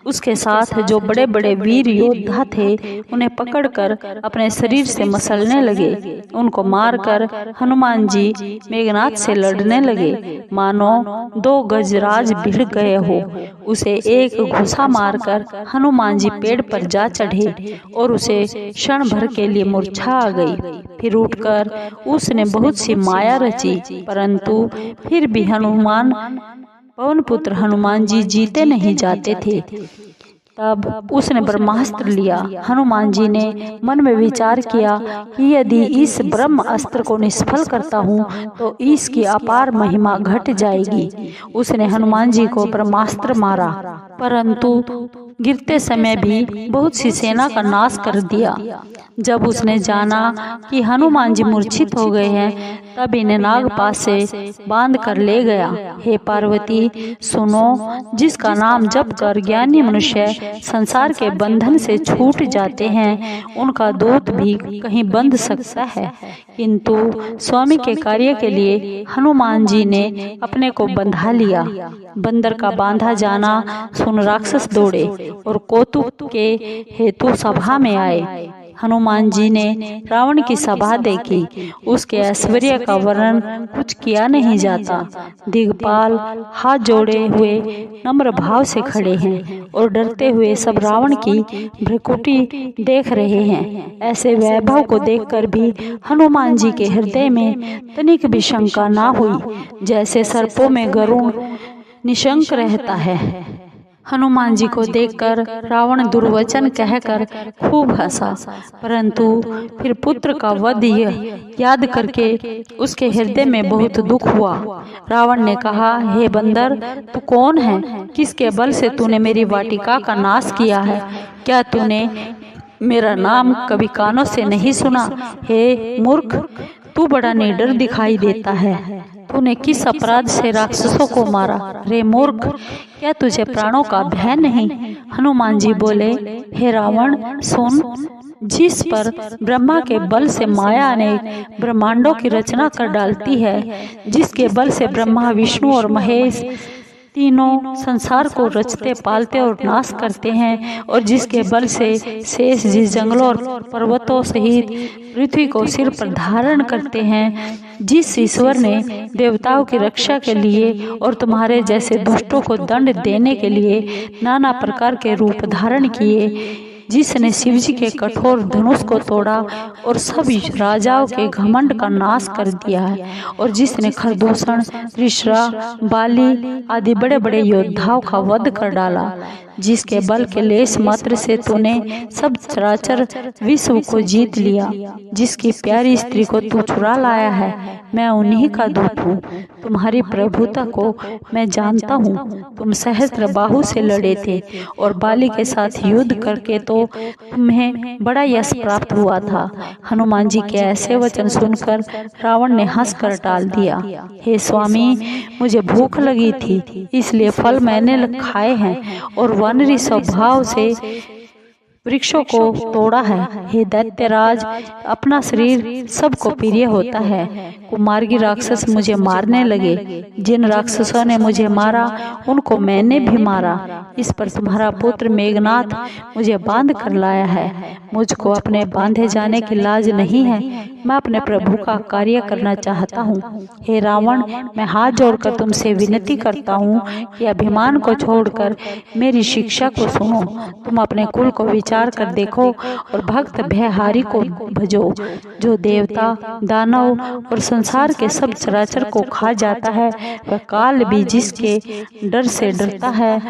उसके साथ जो बड़े बड़े वीर योद्धा थे उन्हें पकड़कर अपने शरीर से मसलने लगे। उनको मारकर हनुमान जी मेघनाथ से लड़ने लगे, मानो 2 गजराज भिड़ गए हो। उसे एक घुसा मारकर हनुमान जी पेड़ पर जा चढ़े और उसे क्षण भर के लिए मूर्छा आ गई। फिर उठकर उसने बहुत सी माया रची, परंतु फिर भी पवन पुत्र हनुमान जी जीते नहीं जाते थे। तब उसने ब्रह्मास्त्र लिया। हनुमान जी ने मन में विचार किया कि यदि इस ब्रह्म अस्त्र को निष्फल करता हूँ तो इसकी अपार महिमा घट जाएगी। उसने हनुमान जी को ब्रह्मास्त्र मारा, परंतु गिरते समय भी बहुत सी सेना का नाश कर दिया। जब उसने जाना कि हनुमान जी मूर्छित हो गए हैं, तब इन्हें नागपाश से बांध कर ले गया। हे पार्वती, सुनो, जिसका नाम जप कर ज्ञानी मनुष्य संसार के बंधन से छूट जाते हैं, उनका दूत भी कहीं बंध सकता है, किंतु स्वामी के कार्य के लिए हनुमान जी ने अपने को बंधा लिया। बंदर का बांधा जाना सुन राक्षस दौड़े और कौतुक के हेतु सभा में आए। हनुमान जी ने रावण की सभा देखी। उसके ऐश्वर्य का वर्णन कुछ किया नहीं जाता। दिग्पाल हाथ जोड़े हुए नम्र भाव से खड़े हैं और डरते हुए सब रावण की भ्रकुटी देख रहे हैं। ऐसे वैभव को देखकर भी हनुमान जी के हृदय में तनिक भी शंका ना हुई, जैसे सर्पों में गरुड़ निशंक रहता है। हनुमान जी को देखकर रावण दुर्वचन कहकर खूब हंसा, परंतु फिर पुत्र का वध याद करके उसके हृदय में बहुत दुख हुआ। रावण ने कहा, हे बंदर, तू कौन है? किसके बल से तूने मेरी वाटिका का नाश किया है? क्या तूने मेरा नाम कभी कानों से नहीं सुना? हे मूर्ख, तू बड़ा निडर दिखाई देता है। तूने किस अपराध से राक्षसों को मारा? रे मूर्ख, क्या तुझे प्राणों का भय नहीं? हनुमान जी बोले, हे रावण, सुन, जिस पर ब्रह्मा के बल से माया अनेक ब्रह्मांडों की रचना कर डालती है, जिसके बल से ब्रह्मा, विष्णु और महेश तीनों संसार को रचते, पालते और नाश करते हैं, और जिसके बल से शेष जी जंगलों और पर्वतों सहित पृथ्वी को सिर पर धारण करते हैं, जिस ईश्वर ने देवताओं की रक्षा के लिए और तुम्हारे जैसे दुष्टों को दंड देने के लिए नाना प्रकार के रूप धारण किए, जिसने शिवजी के कठोर धनुष को तोड़ा और सब राजाओं के घमंड का नाश कर दिया है, और जिसने खरदूषण, त्रिशरा, बाली आदि बड़े बड़े योद्धाओं का वध कर डाला, जिसके बल के लेस मात्र से तूने सब चराचर विश्व को जीत लिया, जिसकी प्यारी स्त्री को तू चुरा लाया है, मैं उन्हीं का दूत हूँ। तुम्हारी प्रभुता को मैं जानता हूँ। तुम सहस्त्र बाहु से लड़े थे और बाली के साथ युद्ध करके तो तुम्हें बड़ा यश प्राप्त हुआ था। हनुमान जी के ऐसे वचन सुनकर रावण ने हंसकर टाल दिया। हे स्वामी, मुझे भूख लगी थी, इसलिए फल मैंने खाए हैं और वानरी स्वभाव से वृक्षों को तोड़ा है। हे दैत्यराज, अपना शरीर सबको प्रिय होता है। कुमार्गी राक्षस मुझे मारने लगे। जिन राक्षसों ने मुझे मारा उनको मैंने भी मारा। इस पर तुम्हारा पुत्र मेघनाथ मुझे बांध कर लाया है। मुझको अपने बांधे जाने की लाज नहीं है। मैं अपने प्रभु का कार्य करना चाहता हूँ। हे रावण, मैं हाथ जोड़कर तुमसे विनती करता हूँ कि अभिमान को छोड़कर मेरी शिक्षा को सुनो। तुम अपने कुल को विचार कर देखो और भक्त भयहारी को भजो, जो देवता, दानव और संसार के सब चराचर को खा जाता है। वह काल भी जिसके डर से डरता है,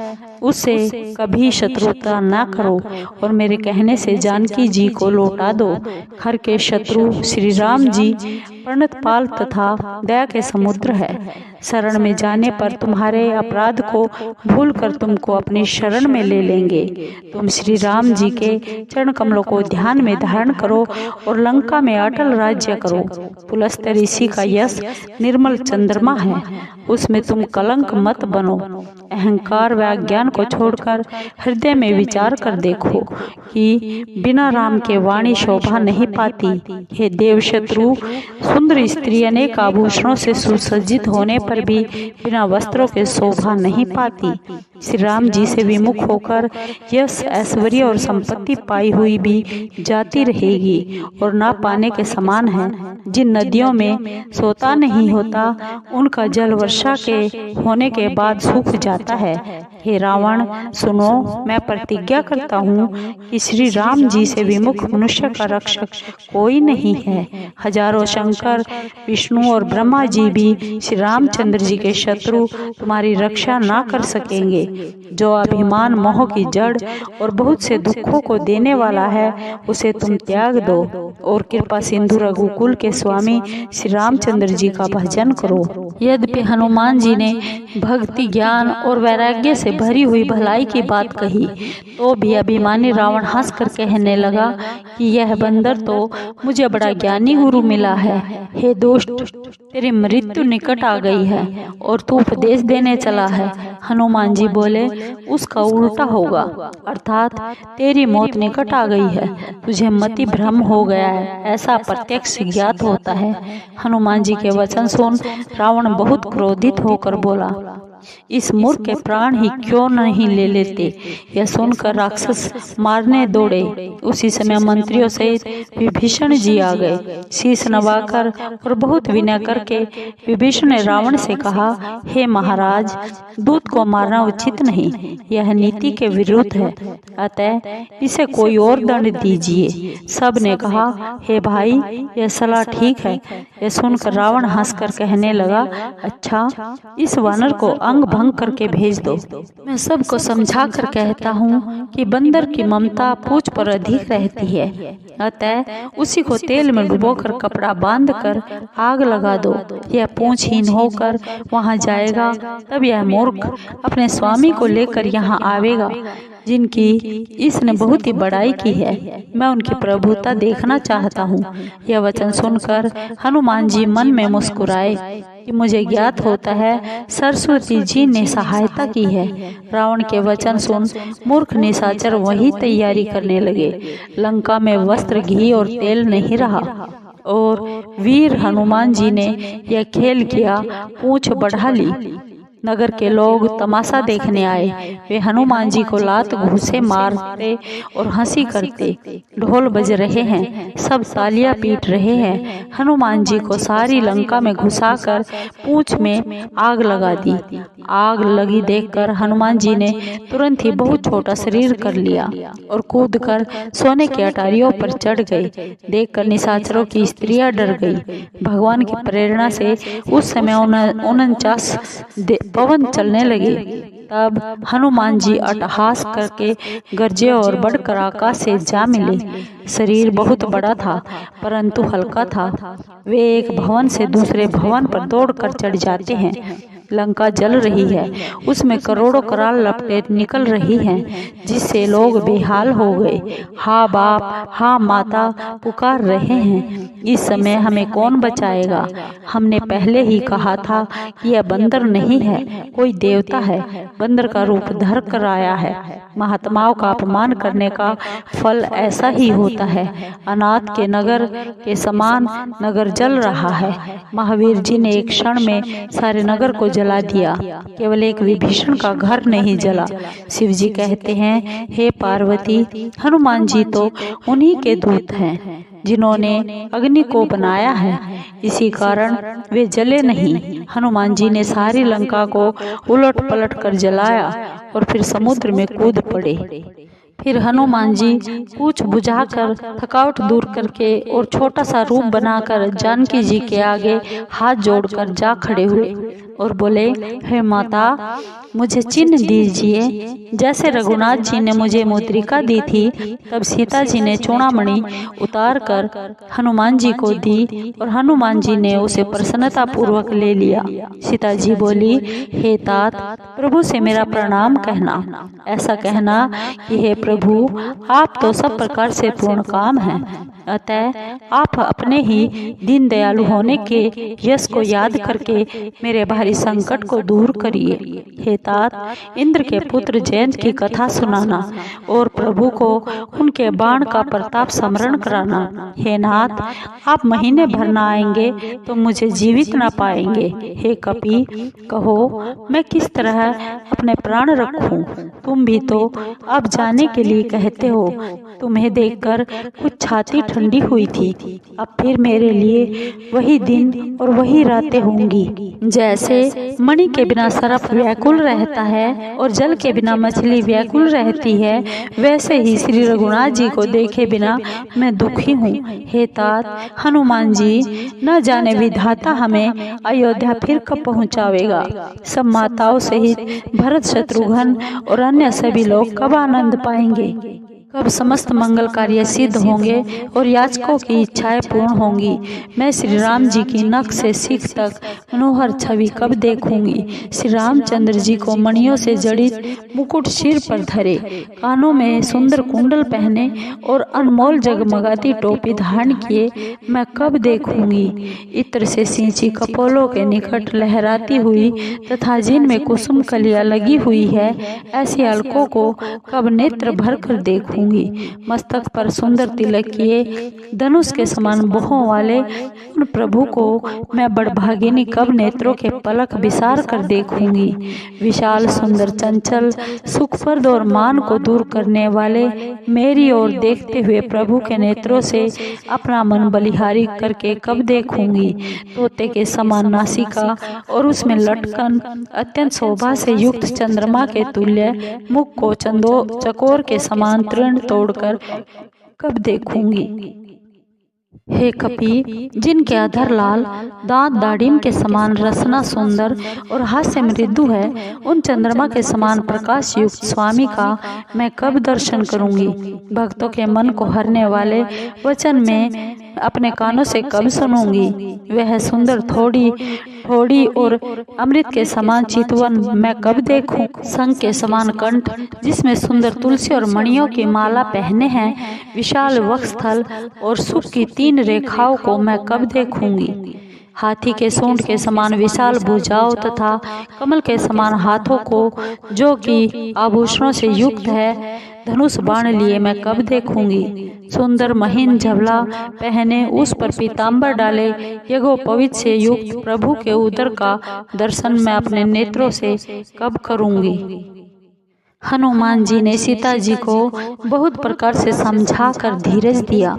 उससे कभी शत्रुता न करो और मेरे कहने से जानकी जी को लौटा दो। खर के शत्रु श्री राम जी प्रणतपाल तथा दया के समुद्र है। शरण में जाने पर तुम्हारे अपराध को भूलकर तुमको अपनी शरण में ले लेंगे। तुम श्री राम जी के चरण कमलों को ध्यान में धारण करो और लंका में अटल राज्य करो। पुलस्त ऋषि का यश निर्मल चंद्रमा है, उसमें तुम कलंक मत बनो। अहंकार व अज्ञान को छोड़कर हृदय में विचार कर देखो कि बिना राम के वाणी शोभा नहीं पाती। हे देव शत्रु, सुंदर स्त्री अनेक आभूषणों से सुसज्जित होने पर भी बिना वस्त्रों के शोभा नहीं पाती। श्री राम जी से विमुख होकर यश, ऐश्वर्य और संपत्ति पाई हुई भी जाती रहेगी और ना पाने के समान है। जिन नदियों में सोता नहीं होता उनका जल वर्षा के होने के बाद सूख जाता है। हे रावण, सुनो, मैं प्रतिज्ञा करता हूँ कि श्री राम जी से विमुख मनुष्य का रक्षक कोई नहीं है। हजारों शंकर, विष्णु और ब्रह्मा जी भी श्री रामचंद्र जी के शत्रु तुम्हारी रक्षा ना कर सकेंगे। जो अभिमान मोह की जड़ और बहुत से दुखों को देने वाला है, उसे तुम त्याग दो और कृपा सिंधु रघुकुल के स्वामी श्री रामचंद्र जी का भजन करो। यद्यपि हनुमान जी ने भक्ति, ज्ञान और वैराग्य से भरी हुई भलाई की बात कही, तो भी अभिमानी रावण हंसकर कहने लगा कि यह बंदर तो मुझे बड़ा ज्ञानी गुरु मिला है। हे दुष्ट, तेरी मृत्यु निकट आ गई है और तू उपदेश देने चला है। हनुमान जी बोले, उसका उल्टा होगा, अर्थात तेरी मौत निकट आ गई है। तुझे मति भ्रम हो गया है, ऐसा प्रत्यक्ष ज्ञात होता है। हनुमान जी के वचन सुन रावण बहुत क्रोधित होकर बोला, इस मूर्ख के प्राण ही क्यों नहीं ले लेते। यह सुनकर राक्षस मारने दौड़े। उसी समय मंत्रियों सहित विभीषण जी आ गए। शीश नवाकर और बहुत विनय करके विभीषण ने रावण से कहा, हे महाराज, दूत को मारना उचित नहीं, यह नीति के विरुद्ध है, अतः इसे कोई और दंड दीजिए। सब ने कहा, हे भाई, यह सलाह ठीक है। यह सुनकर रावण हंसकर कहने लगा, अच्छा, इस वानर को अंग भंग करके भेज दो। मैं सबको समझा कर कहता हूँ कि बंदर की ममता पूंछ पर अधिक रहती है, अतः उसी को तेल में डुबोकर कपड़ा बांधकर आग लगा दो। यह पूंछहीन होकर वहाँ जाएगा, तब यह मूर्ख अपने स्वामी को लेकर यहाँ आवेगा, जिनकी इसने बहुत ही बड़ाई की है। मैं उनकी प्रभुता देखना चाहता हूँ। यह वचन सुनकर हनुमान जी मन में मुस्कुराए कि मुझे ज्ञात होता है सरस्वती जी ने सहायता की है। रावण के वचन सुन मूर्ख निशाचर वही तैयारी करने लगे। लंका में वस्त्र, घी और तेल नहीं रहा और वीर हनुमान जी ने यह खेल किया, पूंछ बढ़ा ली। नगर के लोग तमाशा देखने आए। वे हनुमान जी को लात घूंसे मारते और हंसी करते। ढोल बज रहे हैं, सब तालियां पीट रहे हैं। हनुमान जी को सारी लंका में घुसाकर पूंछ में आग लगा दी। आग लगी देखकर हनुमान जी ने तुरंत ही बहुत छोटा शरीर कर लिया और कूदकर सोने की अटारियों पर चढ़ गए। देखकर निशाचरों की स्त्रियां डर गई। भगवान की प्रेरणा से उस समय 49 पवन चलने लगे। तब हनुमान जी अट्टहास करके गरजे और बढ़कर आकाश से जा मिले। शरीर बहुत बड़ा था परंतु हल्का था। वे एक भवन से दूसरे भवन पर दौड़कर चढ़ जाते हैं। लंका जल रही है, उसमें करोड़ों कराल लपटें निकल रही हैं, जिससे लोग बेहाल हो गए। हा बाप, हा माता पुकार रहे हैं। इस समय हमें कौन बचाएगा? हमने पहले ही कहा था कि यह बंदर नहीं है, कोई देवता है, बंदर का रूप धर कर आया है। महात्माओं का अपमान करने का फल ऐसा ही होता है। अनाथ के नगर के समान नगर जल रहा है। महावीर जी ने एक क्षण में सारे नगर को जला दिया, केवल एक विभीषण का घर नहीं जला। शिव जी कहते हैं, हे पार्वती, हनुमान जी तो उन्हीं के दूत हैं जिन्होंने अग्नि को बनाया है, इसी कारण वे जले नहीं। हनुमान जी ने सारी लंका को उलट पलट कर जलाया और फिर समुद्र में कूद पड़े। फिर हनुमान जी पूछ बुझाकर थकावट दूर करके और छोटा सा रूप बनाकर जानकी जी के आगे हाथ जोड़कर जा खड़े हुए और बोले, हे माता, मुझे चिन्ह दीजिए। जैसे रघुनाथ जी ने मुझे मुद्रिका दी थी, तब सीता जी ने चूड़ामणि उतार कर हनुमान जी को दी और हनुमान जी ने उसे प्रसन्नता पूर्वक ले लिया। सीता जी बोली, हे तात, प्रभु से मेरा प्रणाम कहना। ऐसा कहना कि हे प्रभु, आप तो सब प्रकार से पूर्ण काम हैं, अतः आप अपने ही दीन दयालु होने के यश को याद करके मेरे भारी संकट को दूर करिए। हे तात, इंद्र के पुत्र जयंत की कथा सुनाना और प्रभु को उनके बाण का प्रताप स्मरण कराना। हे नाथ, आप महीने भर न आएंगे तो मुझे जीवित न पाएंगे। हे कपि, कहो मैं किस तरह अपने प्राण रखूं? तुम भी तो अब जाने के लिए कहते हो। तुम्हें देखकर कुछ छाती ठंडी हुई थी। अब फिर मेरे लिए वही दिन और वही रातें होंगी। जैसे मणि के बिना सर्प व्याकुल रहता है और जल के बिना मछली व्याकुल रहती है, वैसे ही श्री रघुनाथ जी को देखे बिना मैं दुखी हूँ। हे तात, हनुमान जी, न जाने विधाता हमें अयोध्या फिर कब पहुँचावेगा। सब माताओं सहित भरत, शत्रुघ्न और अन्य सभी लोग कब आनंद पाएंगे। कब समस्त मंगल कार्य सिद्ध होंगे और याचकों की इच्छाएं पूर्ण होंगी। मैं श्री राम जी की नख से सीख तक मनोहर छवि कब देखूंगी। श्री रामचंद्र जी को मणियों से जड़ित मुकुट सिर पर धरे, कानों में सुंदर कुंडल पहने और अनमोल जगमगाती टोपी धारण किए मैं कब देखूंगी। इत्र से सिंची कपोलों के निकट लहराती हुई तथा जिनमें कुसुम कलियां लगी हुई है, ऐसी अलकों को कब नेत्र भर कर देखूंगी। मस्तक पर सुंदर तिलक किए धनुष के समान भुजों वाले उन प्रभु को मैं बड़भागिनी कब नेत्रों के पलक विसार कर देखूंगी। विशाल, सुंदर, चंचल, सुखप्रद और मान को दूर करने वाले मेरी ओर देखते हुए प्रभु के नेत्रों से अपना मन बलिहारी करके कब देखूंगी। तोते के समान नासिका और उसमें लटकन अत्यंत शोभा से युक्त चंद्रमा के तुल्य मुख को चकोर के समान तृण तोड़कर कब देखूंगी। हे कपि, जिनके अधर लाल, दांत दाढ़िम के समान रसना सुंदर और हास्य मृदु है, उन चंद्रमा के समान प्रकाश युक्त स्वामी का मैं कब दर्शन करूंगी। भक्तों के मन को हरने वाले वचन में अपने कानों से कब सुनूंगी। वह सुंदर थोड़ी और अमृत के समान चितवन मैं कब देखूं। संग के समान कंठ, जिसमें सुंदर तुलसी और मणियों की माला पहने हैं, विशाल वक्षस्थल और सुख की 3 रेखाओं को मैं कब देखूंगी। हाथी के सूंड के समान विशाल भुजाओं तथा कमल के समान हाथों को, जो कि आभूषणों से युक्त है, धनुष बाण लिए मैं कब देखूंगी। सुंदर महीन झबला पहने, उस पर पीताम्बर डाले, यज्ञोपवीत से युक्त प्रभु के उदर का दर्शन मैं अपने नेत्रों से कब करूंगी। हनुमान जी ने सीता जी को बहुत प्रकार से समझाकर धीरज दिया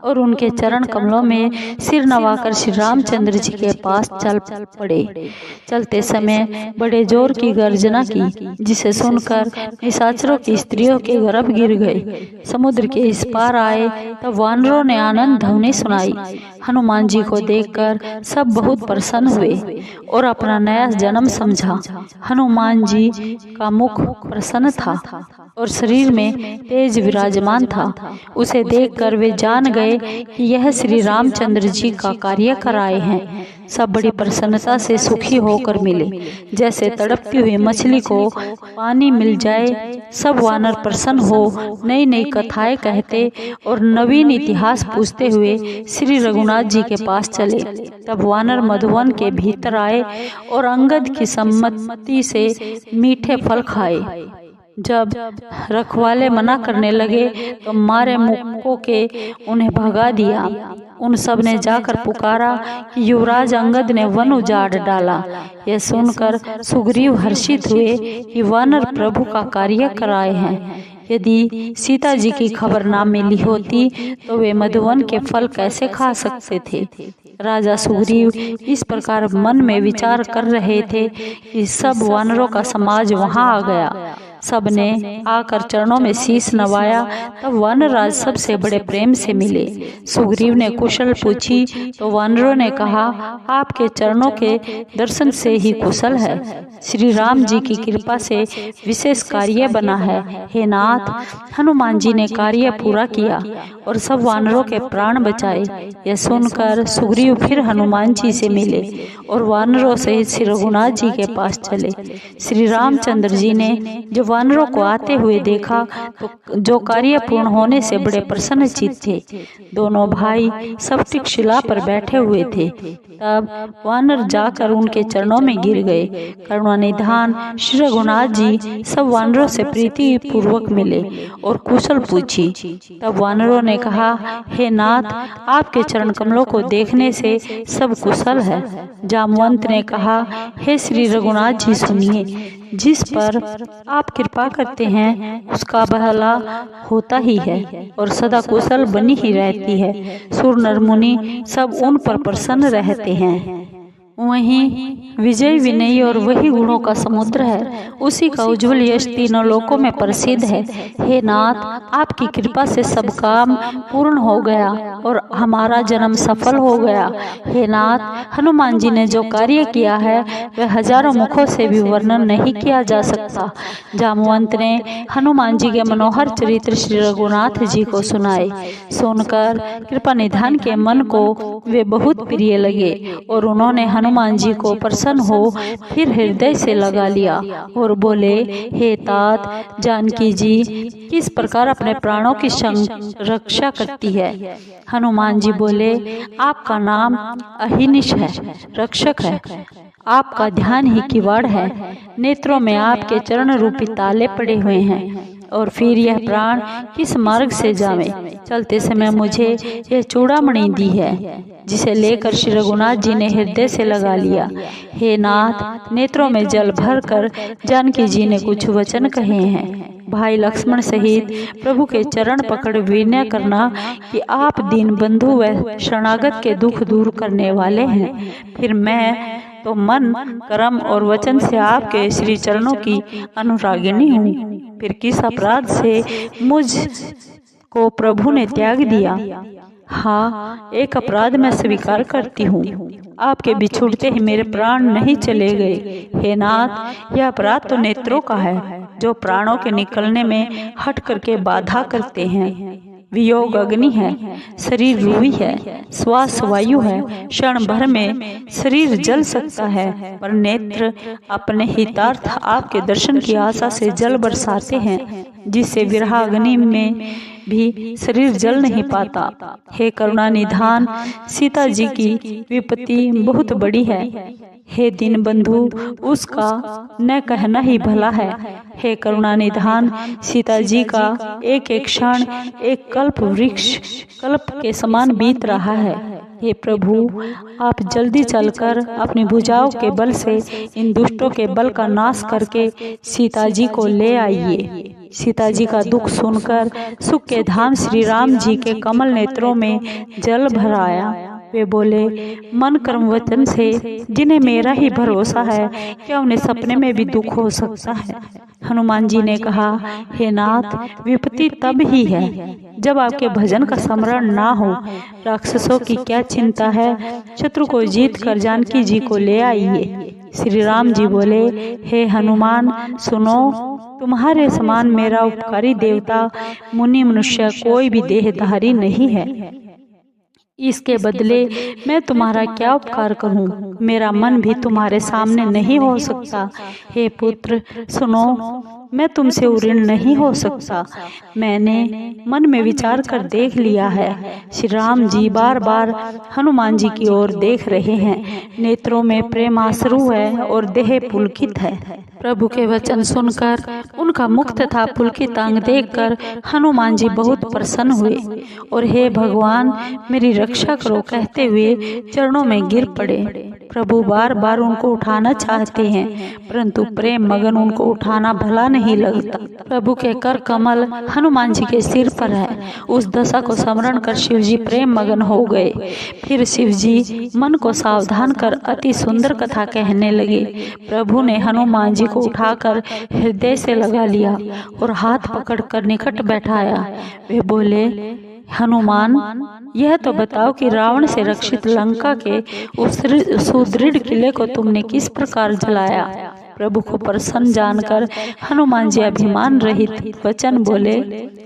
और उनके चरण कमलों में सिर नवाकर श्री रामचंद्र जी के पास चल पड़े। चलते समय बड़े जोर की गर्जना की, जिसे सुनकर निशाचरों की स्त्रियों के गर्भ गिर गए। समुद्र के इस पार आए तब वानरों ने आनंद ध्वनि सुनाई। हनुमान जी को देखकर सब बहुत प्रसन्न हुए और अपना नया जन्म समझा। हनुमान जी का मुख प्रसन्न था और शरीर में तेज विराजमान था। उसे देखकर वे जान गए कि यह श्री रामचंद्र जी का कार्य कराए हैं। सब बड़ी प्रसन्नता से सुखी होकर मिले, जैसे तड़पती हुई मछली को पानी मिल जाए। सब वानर प्रसन्न हो नई नई कथाएं कहते और नवीन इतिहास पूछते हुए श्री रघुनाथ जी के पास चले। तब वानर मधुवन के भीतर आए और अंगद की सम्मति से मीठे फल खाए। जब रखवाले मना करने लगे तो मारे मुक्कों के उन्हें भगा दिया। उन सब ने जाकर पुकारा कि युवराज अंगद ने वन उजाड़ डाला। यह सुनकर सुग्रीव हर्षित हुए कि वानर प्रभु का कार्य कराए हैं। यदि सीता जी की खबर ना मिली होती तो वे मधुवन के फल कैसे खा सकते थे। राजा सुग्रीव इस प्रकार मन में विचार कर रहे थे कि सब वानरों का समाज वहां आ गया। सबने आकर चरणों में शीश नवाया। तब वानरराज सबसे बड़े प्रेम से मिले। सुग्रीव ने कुशल पूछी तो वानरों ने कहा, आपके चरणों के दर्शन से ही कुशल है। श्री राम जी की कृपा से विशेष कार्य बना है। हे नाथ, हनुमान जी ने कार्य पूरा किया और सब वानरों के प्राण बचाए। यह सुनकर सुग्रीव फिर हनुमान जी से मिले और वानरों सहित श्री रघुनाथ जी के पास चले। श्री रामचंद्र जी ने जब वानरों को आते हुए देखा तो जो कार्य पूर्ण होने से बड़े प्रसन्नचित्त थे। दोनों भाई स्फटिक शिला पर बैठे हुए थे। तब वानर जाकर उनके चरणों में गिर गए। करुणानिधान श्री रघुनाथ जी सब वानरों से प्रीति पूर्वक मिले और कुशल पूछी। तब वानरों ने कहा, हे नाथ, आपके चरण कमलों को देखने से सब कुशल है। जामवंत ने कहा, हे श्री रघुनाथ जी सुनिए, जिस पर आप कृपा करते हैं उसका भला होता ही है और सदा कुशल बनी ही रहती है। सुर नर मुनि सब उन पर प्रसन्न रहते हैं। वहीं विजय विनयी और वही गुणों का समुद्र है। उसी का उज्जवल यश तीनों लोकों में प्रसिद्ध है। हे नाथ, आपकी कृपा से सब काम पूर्ण हो गया और हमारा जन्म सफल हो गया। हे नाथ, हनुमान जी ने जो कार्य किया है वह हजारों मुखों से भी वर्णन नहीं किया जा सकता। जामवंत ने हनुमान जी के मनोहर चरित्र श्री रघुनाथ जी को सुनाए। सुनकर कृपा निधान के मन को वे बहुत प्रिय लगे और उन्होंने हनुमान जी को प्रसन्न हो फिर हृदय से लगा लिया और बोले, हे तात, जानकी जी किस प्रकार अपने प्राणों की रक्षा करती है। हनुमान जी बोले, आपका नाम अहिनिश है, रक्षक है। आपका ध्यान ही किवाड़ है। नेत्रों में आपके चरण रूपी ताले पड़े हुए हैं और फिर यह प्राण किस मार्ग से जावे। चलते समय मुझे यह चूड़ामणि दी है जिसे लेकर श्री रघुनाथ जी ने हृदय से लगा लिया। हे नाथ, नेत्रों में जल भर कर जानकी जी ने कुछ वचन कहे हैं। भाई लक्ष्मण सहित प्रभु के चरण पकड़ विनय करना कि आप दीन बंधु व शरणागत के दुख दूर करने वाले हैं। फिर मैं तो मन, कर्म और वचन से आपके श्री चरणों की अनुरागिनी हूँ। फिर किस अपराध से मुझ को प्रभु ने त्याग दिया। हाँ, एक अपराध मैं स्वीकार करती हूँ। आपके बिछुड़ते ही मेरे प्राण नहीं चले गए। हे नाथ, यह अपराध तो नेत्रों का है जो प्राणों के निकलने में हट करके बाधा करते हैं। वियोग अग्नि है, शरीर रूही है, श्वास वायु है, क्षण भर में शरीर जल सकता है, पर नेत्र अपने हितार्थ आपके दर्शन की आशा से जल बरसाते हैं, जिससे विरहाग्नि में भी शरीर जल नहीं पाता। हे करुणा निधान, सीता जी की विपत्ति बहुत बड़ी है। हे दीन बंधु, उसका न कहना ही भला है। हे करुणा निधान, सीता जी का एक एक क्षण एक कल्प वृक्ष कल्प के समान बीत रहा है। हे प्रभु, आप जल्दी चलकर अपनी भुजाओं के बल से इन दुष्टों के बल का नाश करके सीता जी को ले आइए। सीता जी का दुख सुनकर सुख के धाम श्री राम जी के कमल नेत्रों में जल भर आया। वे बोले, मन कर्म वचन से जिन्हें मेरा ही भरोसा है, क्या उन्हें सपने में भी दुख हो सकता है। हनुमान जी ने कहा, हे नाथ, विपत्ति तब ही है जब आपके भजन का स्मरण ना हो। राक्षसों की क्या चिंता है, शत्रु को जीत कर जानकी जी को ले आइए। श्री राम जी बोले, हे हनुमान सुनो, तुम्हारे समान मेरा उपकारी देवता मुनि मनुष्य कोई भी देहधारी नहीं है। इसके बदले मैं तुम्हारा क्या उपकार करूं? मेरा मन भी तुम्हारे सामने नहीं हो सकता। हे पुत्र सुनो, मैं तुमसे ऋणी नहीं हो सकता। मैंने मन में विचार कर देख लिया है। श्री राम जी बार बार हनुमान जी की ओर देख रहे हैं। नेत्रों में प्रेमाश्रु है और देह पुलकित है। प्रभु के वचन सुनकर उनका मुख तथा पुलकित अंग देखकर हनुमान जी बहुत प्रसन्न हुए और हे भगवान मेरी रक्षा करो कहते हुए चरणों में गिर पड़े। प्रभु बार बार उनको उठाना चाहते हैं परंतु प्रेम मगन उनको उठाना भला नहीं लगता। प्रभु के कर कमल हनुमान जी के सिर पर है। उस दशा को स्मरण कर शिव जी प्रेम मगन हो गए। फिर शिव जी मन को सावधान कर अति सुंदर कथा कहने लगे। प्रभु ने हनुमान जी को उठाकर हृदय से लगा लिया और हाथ पकड़कर निकट बैठाया। वे बोले, हनुमान यह तो बताओ कि रावण से रक्षित लंका के उस सुदृढ़ किले को तुमने किस प्रकार जलाया। प्रभु को प्रसन्न जानकर हनुमान जी अभिमान रहित वचन बोले,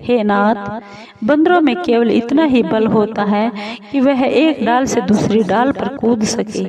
हे नाथ, बंदरों में केवल इतना ही बल होता है कि वह एक डाल से दूसरी डाल पर कूद सके।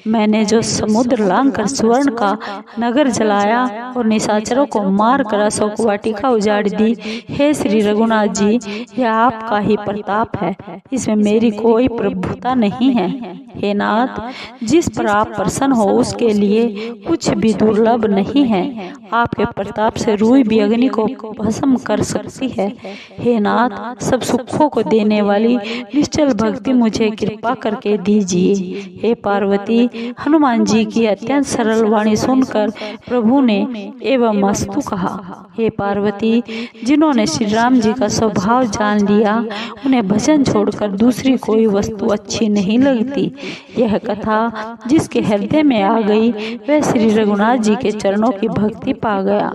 मैंने जो समुद्र लांघकर सुवर्ण का नगर जलाया और निशाचरों को मार कर अशोक वाटिका उजाड़ दी, हे श्री रघुनाथ जी, यह आपका ही प्रताप है, इसमें मेरी कोई प्रभुता नहीं है। हे नाथ, जिस पर आप प्रसन्न हो उसके लिए कुछ भी दुर्लभ नहीं है। आपके प्रताप से रूई भी अग्नि को भस्म कर सकती है। हे नाथ, सब सुखों को देने वाली निश्चल भक्ति मुझे कृपा करके दीजिए। हे पार्वती, हनुमान जी की अत्यंत सरल वाणी सुनकर प्रभु ने एवं मस्तु कहा, हे पार्वती, जिन्होंने श्री राम जी का स्वभाव जान लिया उन्हें भजन छोड़कर दूसरी कोई वस्तु अच्छी नहीं लगती। यह कथा जिसके हृदय में आ गई वह श्री रघुनाथ जी के चरणों की भक्ति पा गया।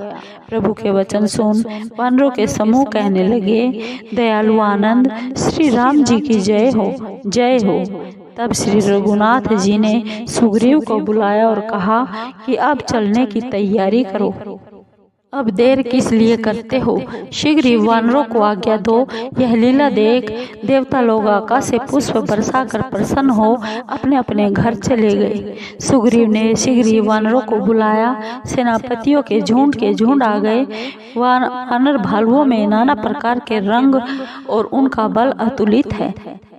प्रभु के वचन सुन वानरों के समूह कहने लगे, दयालु आनंद श्री राम जी की जय हो, जय हो। तब श्री रघुनाथ जी ने सुग्रीव को बुलाया और कहा कि अब चलने की तैयारी करो। अब देर किस लिए करते हो, शीघ्र ही वानरों को आज्ञा दो। यह लीला देख देवता लोग आकाश से पुष्प बरसा कर प्रसन्न हो अपने अपने घर चले गए। सुग्रीव ने शीघ्र ही वानरों को बुलाया। सेनापतियों के झुंड आ गए। वानर भालुओं में नाना प्रकार के रंग और उनका बल अतुलित है।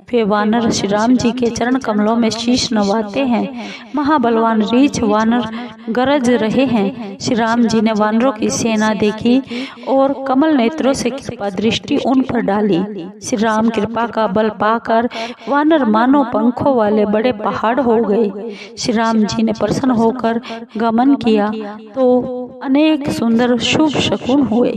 वे वानर श्री राम जी के चरण कमलों में शीश नवाते हैं। महाबलवान रीछ वानर गरज रहे हैं। श्री राम जी ने वानरों की सेना देखी और कमल नेत्रों से कृपा दृष्टि उन पर डाली। श्री राम कृपा का बल पाकर वानर मानो पंखों वाले बड़े पहाड़ हो गए। श्री राम जी ने प्रसन्न होकर गमन किया तो अनेक सुंदर शुभ शकुन हुए।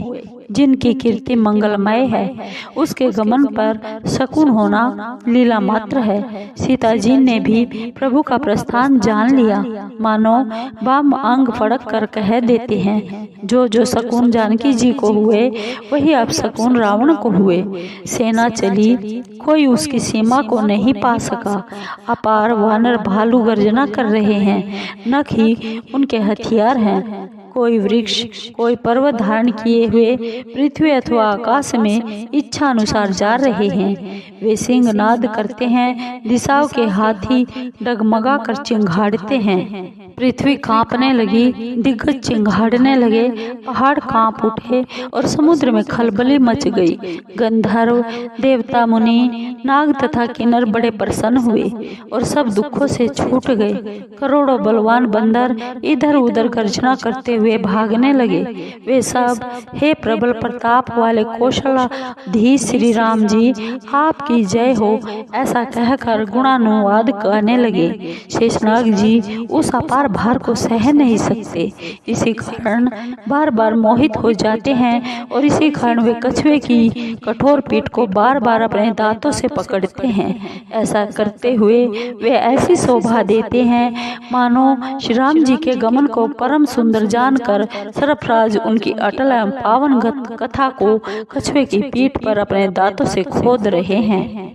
जिनकी कीर्ति मंगलमय है उसके गमन पर शकुन होना लीला मात्र है। सीता जी ने भी प्रभु का प्रस्थान जान लिया। मानो वाम अंग फड़क कर कह देते हैं, जो जो शकुन जानकी जी को हुए वही अब शकुन रावण को हुए। सेना चली, कोई उसकी सीमा को नहीं पा सका। अपार वानर भालू गर्जना कर रहे हैं, नख ही उनके हथियार हैं। कोई वृक्ष, कोई पर्वत धारण किए हुए पृथ्वी अथवा आकाश में इच्छा अनुसार जा रहे हैं। वे सिंह नाद करते हैं, दिशाओं के हाथी डगमगा कर चिंघाड़ते हैं। पृथ्वी कांपने लगी, दिग्गज चिंघाड़ने लगे, पहाड़ कांप उठे और समुद्र में खलबली मच गई। गंधर्व, देवता, मुनि, नाग तथा किन्नर बड़े प्रसन्न हुए और सब दुखों से छूट गए। करोड़ों बलवान बंदर इधर उधर गर्जना करते हुए भागने लगे। वे सब, हे प्रबल प्रताप वाले कौशलाधीश श्री राम जी, आपकी जय हो, ऐसा कहकर गुणानुवाद करने लगे। शेषनाग जी उस अपार भार को सह नहीं सकते, इसी कारण बार बार मोहित हो जाते हैं और इसी कारण वे कछुए की कठोर पीठ को बार बार अपने दांतों से पकड़ते हैं। ऐसा करते हुए वे ऐसी शोभा देते हैं मानो श्री राम जी के गमन को परम सुंदर जानकर सरफराज उनकी अटल एवं पावन कथा को कछुए की पीठ पर अपने दांतों से खोद रहे हैं।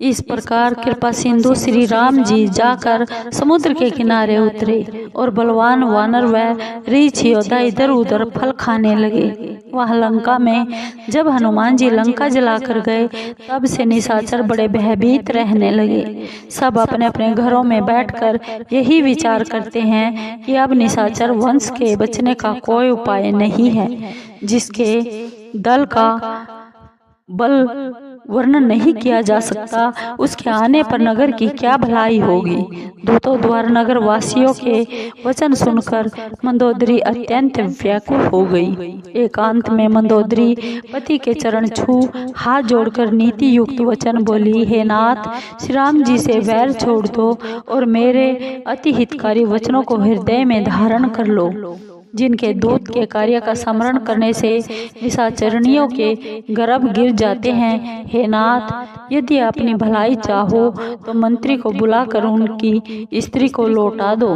इस प्रकार कृपा सिंधु श्री राम जी जाकर समुद्र के किनारे उतरे और बलवान वानर व रीछ योद्धा इधर उधर फल खाने लगे। वह लंका में जब हनुमान जी लंका जलाकर गए तब से निशाचर बड़े भयभीत रहने लगे। सब अपने अपने घरों में बैठकर यही विचार करते हैं कि अब निशाचर वंश के बचने का कोई उपाय नहीं है। जिसके दल का बल वर्णन नहीं किया जा सकता। उसके आने पर नगर की क्या भलाई होगी। दूतों द्वारा नगर वासियों के वचन सुनकर मंदोदरी अत्यंत व्याकुल हो गई। एकांत में मंदोदरी पति के चरण छू हाथ जोड़कर नीति युक्त वचन बोली, हे नाथ, श्री राम जी से वैर छोड़ दो और मेरे अति हितकारी वचनों को हृदय में धारण कर लो, जिनके दूत के कार्य का स्मरण करने से निशाचरणियों के गर्भ गिर जाते हैं। हे नाथ, यदि अपनी भलाई चाहो तो मंत्री को बुलाकर उनकी स्त्री को लौटा दो।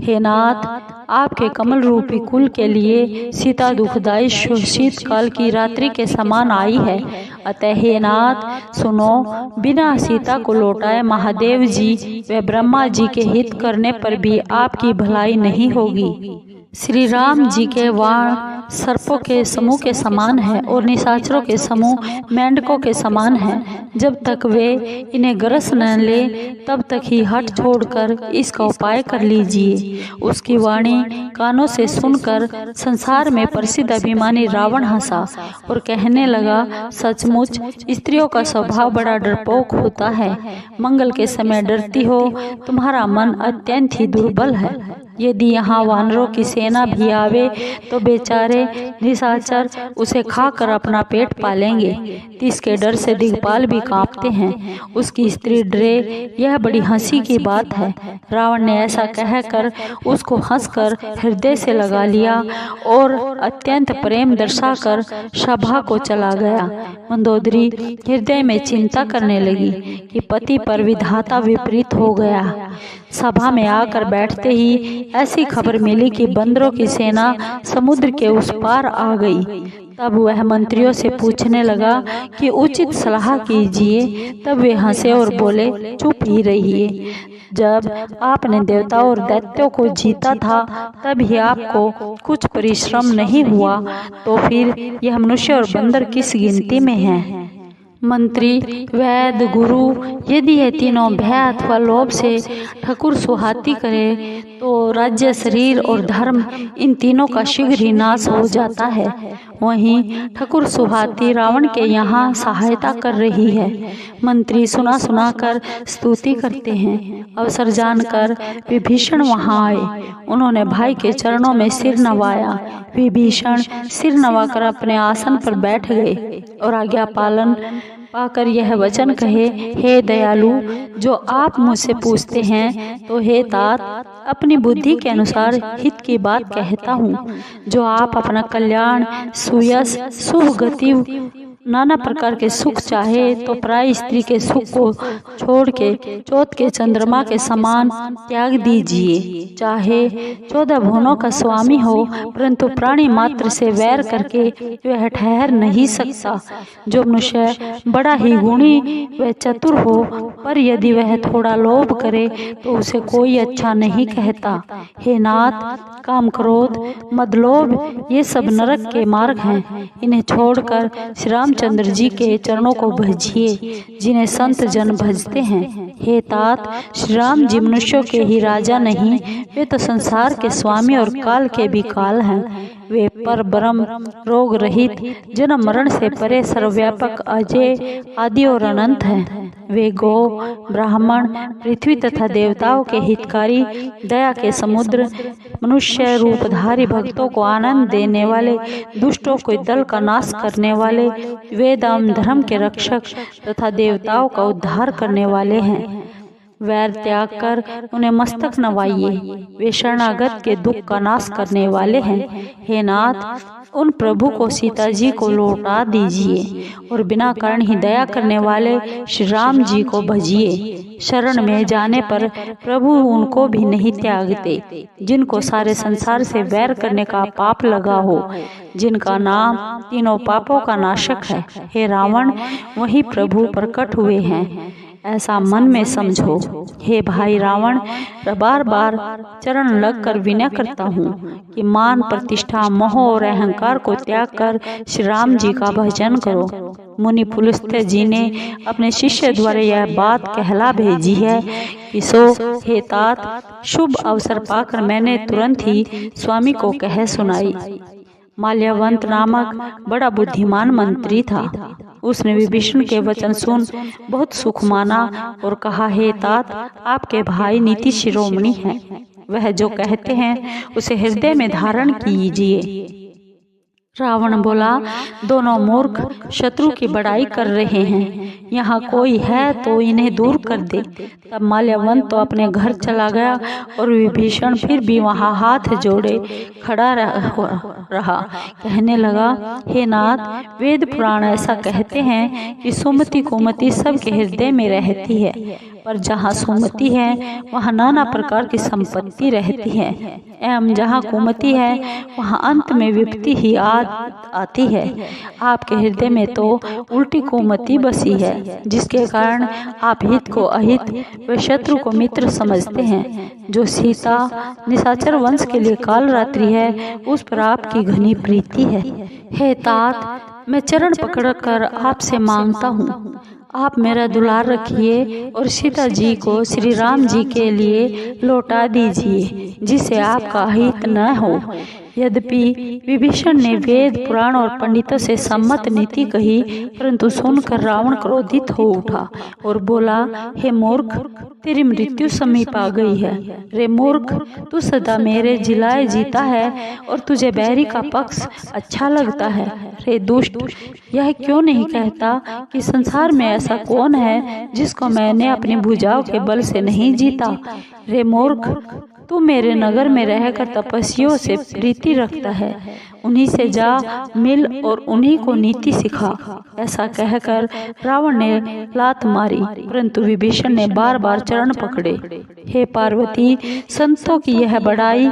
हे नाथ, आपके कमल रूपी कुल के लिए सीता दुखदायी शीतकाल की रात्रि के समान आई है। अतः हे नाथ सुनो, बिना सीता को लौटाए महादेव जी व ब्रह्मा जी के हित करने पर भी आपकी भलाई नहीं होगी। श्री राम जी के वाण सर्पों के समूह के समान है और निशाचरों के समूह मेंढकों के समान है। जब तक वे इन्हें ग्रस न ले तब तक ही हट छोड़कर इसका उपाय कर लीजिए। उसकी वाणी कानों से सुनकर संसार में प्रसिद्ध अभिमानी रावण हंसा और कहने लगा, सचमुच स्त्रियों का स्वभाव बड़ा डरपोक होता है। मंगल के समय डरती हो, तुम्हारा मन अत्यंत ही दुर्बल है। यदि यहाँ वानरों की सेना भी आवे तो बेचारे निशाचर उसे खाकर अपना पेट पालेंगे। इसके डर से दिग्पाल भी कांपते हैं। उसकी स्त्री डरे, यह बड़ी हंसी की बात है। रावण ने ऐसा कहकर उसको हंसकर हृदय से लगा लिया और अत्यंत प्रेम दर्शाकर सभा को चला गया। मंदोदरी हृदय में चिंता करने लगी कि पति पर विधाता विपरीत हो गया। सभा में आकर बैठते ही ऐसी खबर मिली कि बंदरों की सेना समुद्र के उस पार आ गई। तब वह मंत्रियों से पूछने लगा कि उचित सलाह कीजिए। तब वे हंसे और बोले, चुप ही रहिए। जब आपने देवताओं और दैत्यों को जीता था तब ही आपको कुछ परिश्रम नहीं हुआ, तो फिर यह मनुष्य और बंदर किस गिनती में हैं? मंत्री, वैद्य, गुरु यदि ये तीनों भय अथवा लोभ से ठकुर सुहाती करे तो राज्य, शरीर और धर्म इन तीनों का शीघ्र ही नाश हो जाता है। वहीं ठकुर सुहाती रावण के यहाँ सहायता कर रही है। मंत्री सुना सुना कर स्तुति करते हैं। अवसर जानकर विभीषण वहाँ आए। उन्होंने भाई के चरणों में सिर नवाया। विभीषण सिर नवाकर अपने आसन पर बैठ गए और आज्ञा पालन पाकर यह वचन कहे, हे दयालु, जो आप मुझसे पूछते हैं तो हे तात, अपनी बुद्धि के अनुसार हित की बात कहता हूँ। जो आप अपना कल्याण, सुयश, शुभ गति, नाना प्रकार के सुख चाहे तो प्राय स्त्री के सुख को छोड़ के चौथ के चंद्रमा के समान त्याग दीजिए। चाहे 14 भुवनों का स्वामी हो, परंतु प्राणी मात्र से वैर करके वह ठहर नहीं सकता। जो मनुष्य बड़ा ही गुणी व चतुर हो, पर यदि वह थोड़ा लोभ करे तो उसे कोई अच्छा नहीं कहता। हे नाथ, काम, क्रोध, मद, लोभ ये सब नरक के मार्ग हैं। इन्हें छोड़कर श्री रामचंद्र जी के चरणों को भजिए, जिन्हें संत जन भजते हैं। हे तात, श्री राम जी मनुष्यों के ही राजा नहीं, वे तो संसार के स्वामी और काल के भी काल हैं। वे पर ब्रह्म, रोग रहित, जन्म मरण से परे, सर्वव्यापक, अजय, आदि और अनंत हैं। वे गो, ब्राह्मण, पृथ्वी तथा देवताओं के हितकारी, दया के समुद्र, मनुष्य रूपधारी, भक्तों को आनंद देने वाले, दुष्टों को दल का नाश करने वाले, वेद एवं धर्म के रक्षक तथा देवताओं का उद्धार करने वाले हैं। वैर त्याग कर उन्हें मस्तक नवाइए। वे शरणागत के दुख का नाश करने वाले हैं। हे नाथ, उन प्रभु को सीता जी को लौटा दीजिए और बिना कारण ही दया करने वाले श्री राम जी को भजिए। शरण में जाने पर प्रभु उनको भी नहीं त्यागते, जिनको सारे संसार से वैर करने का पाप लगा हो, जिनका नाम तीनों पापों का नाशक है। हे रावण, वही प्रभु प्रकट हुए हैं, ऐसा मन में समझो। हे भाई रावण, बार बार चरण लगकर विनय करता हूँ कि मान, प्रतिष्ठा, मोह और अहंकार को त्याग कर श्री राम जी का भजन करो। मुनि पुलस्त्य जी ने अपने शिष्य द्वारा यह बात कहला भेजी है कि सो हे तात, शुभ अवसर पाकर मैंने तुरंत ही स्वामी को कह सुनाई। माल्यवंत नामक बड़ा बुद्धिमान मंत्री था। उसने विभीषण के वचन सुन बहुत सुख माना और कहा, हे तात, आपके भाई नीति शिरोमणि हैं। वह जो कहते हैं उसे हृदय में धारण कीजिए। रावण बोला, दोनों मूर्ख शत्रु की बड़ाई कर रहे हैं। यहाँ कोई है तो इन्हें दूर कर दे। तब माल्यवंत तो अपने घर चला गया और विभीषण फिर भी वहाँ हाथ जोड़े खड़ा रहा। कहने लगा, हे नाथ, वेद पुराण ऐसा कहते हैं कि सुमति कुमति सबके हृदय में रहती है, पर जहाँ सुमति है वहाँ नाना प्रकार की संपत्ति रहती है, एवं जहाँ कुमति है वहाँ अंत में विपत्ति ही आती है। आपके हृदय में तो उल्टी कुमति बसी है, जिसके कारण आप हित को अहित व शत्रु को मित्र समझते हैं। जो सीता निशाचर वंश के लिए काल रात्रि है, उस पर आपकी घनी प्रीति है। हे तात, मैं चरण पकड़कर आपसे मांगता हूँ, आप मेरा दुलार रखिए और सीता जी को श्री राम जी के लिए लौटा दीजिए, जिससे आपका हित न हो। यद्यपि विभीषण ने वेद पुराण और पंडितों से सम्मत नीति कही, परंतु सुनकर रावण क्रोधित हो उठा और बोला, हे मूर्ख, तेरी मृत्यु समीप आ गई है। रे मूर्ख, तू सदा मेरे जिलाए जीता है और तुझे बैरी का पक्ष अच्छा लगता है। रे दुष्ट, यह क्यों नहीं कहता कि संसार में ऐसा कौन है जिसको मैंने अपनी भुजाओं के बल से नहीं जीता। रे मूर्ख, तू मेरे नगर में रहकर तपस्वियों से प्रीति रखता है, उन्हीं से जा मिल और उन्हीं को नीति सिखा। ऐसा कहकर रावण ने लात मारी, परंतु विभीषण ने बार बार चरण पकड़े। हे पार्वती, संतों की यह बड़ाई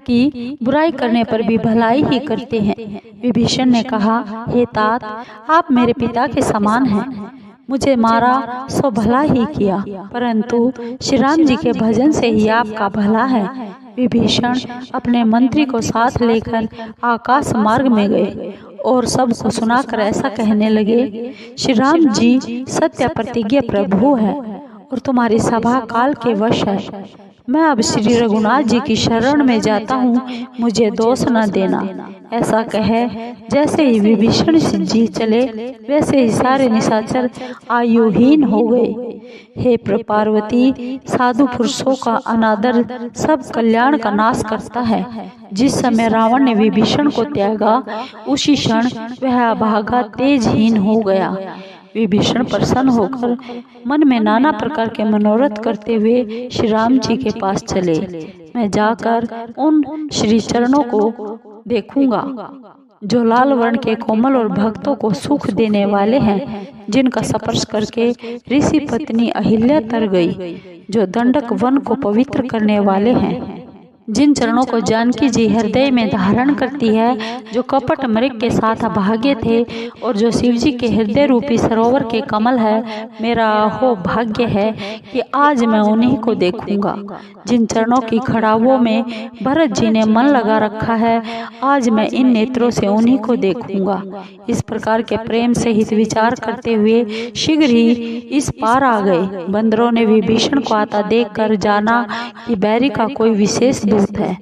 कि बुराई करने पर भी भलाई ही करते हैं। विभीषण ने कहा, हे तात, आप मेरे पिता के समान हैं। मुझे मारा सो भला ही किया, परंतु श्री राम जी के भजन से ही आपका भला है। विभीषण अपने मंत्री को साथ लेकर आकाश मार्ग में गए और सबको सुनाकर ऐसा कहने लगे, श्री राम जी सत्य प्रतिज्ञा प्रभु है और तुम्हारी सभा काल के वश है। मैं अब श्री रघुनाथ जी की शरण में जाता हूँ, मुझे दोष न देना। ऐसा कहे जैसे ही विभीषण जी चले, वैसे ही सारे निशाचर आयुहीन हो गए। हे पार्वती, साधु पुरुषों का अनादर सब कल्याण का नाश करता है। जिस समय रावण ने विभीषण को त्यागा, उसी क्षण वह अभागा तेजहीन हो गया। विभीषण प्रसन्न होकर मन में नाना प्रकार के मनोरथ करते हुए श्री राम जी के पास चले। मैं जाकर उन श्री चरणों को देखूंगा जो लाल वर्ण के कोमल और भक्तों को सुख देने वाले हैं, जिनका स्पर्श करके ऋषि पत्नी अहिल्या तर गई, जो दंडक वन को पवित्र करने वाले हैं। जिन चरणों को जानकी जी हृदय में धारण करती है, जो कपट मृग के साथ अभागे थे और जो शिव जी के हृदय रूपी सरोवर के कमल है, मेरा हो भाग्य है कि आज मैं उन्हीं को देखूंगा। जिन चरणों की खड़ावों में भरत जी ने मन लगा रखा है, आज मैं इन नेत्रों से उन्हीं को देखूंगा। इस प्रकार के प्रेम सहित विचार करते हुए शीघ्र ही इस पार आ गए। बंदरों ने विभीषण को आता देख कर जाना कि बैरी का कोई विशेष दूत है।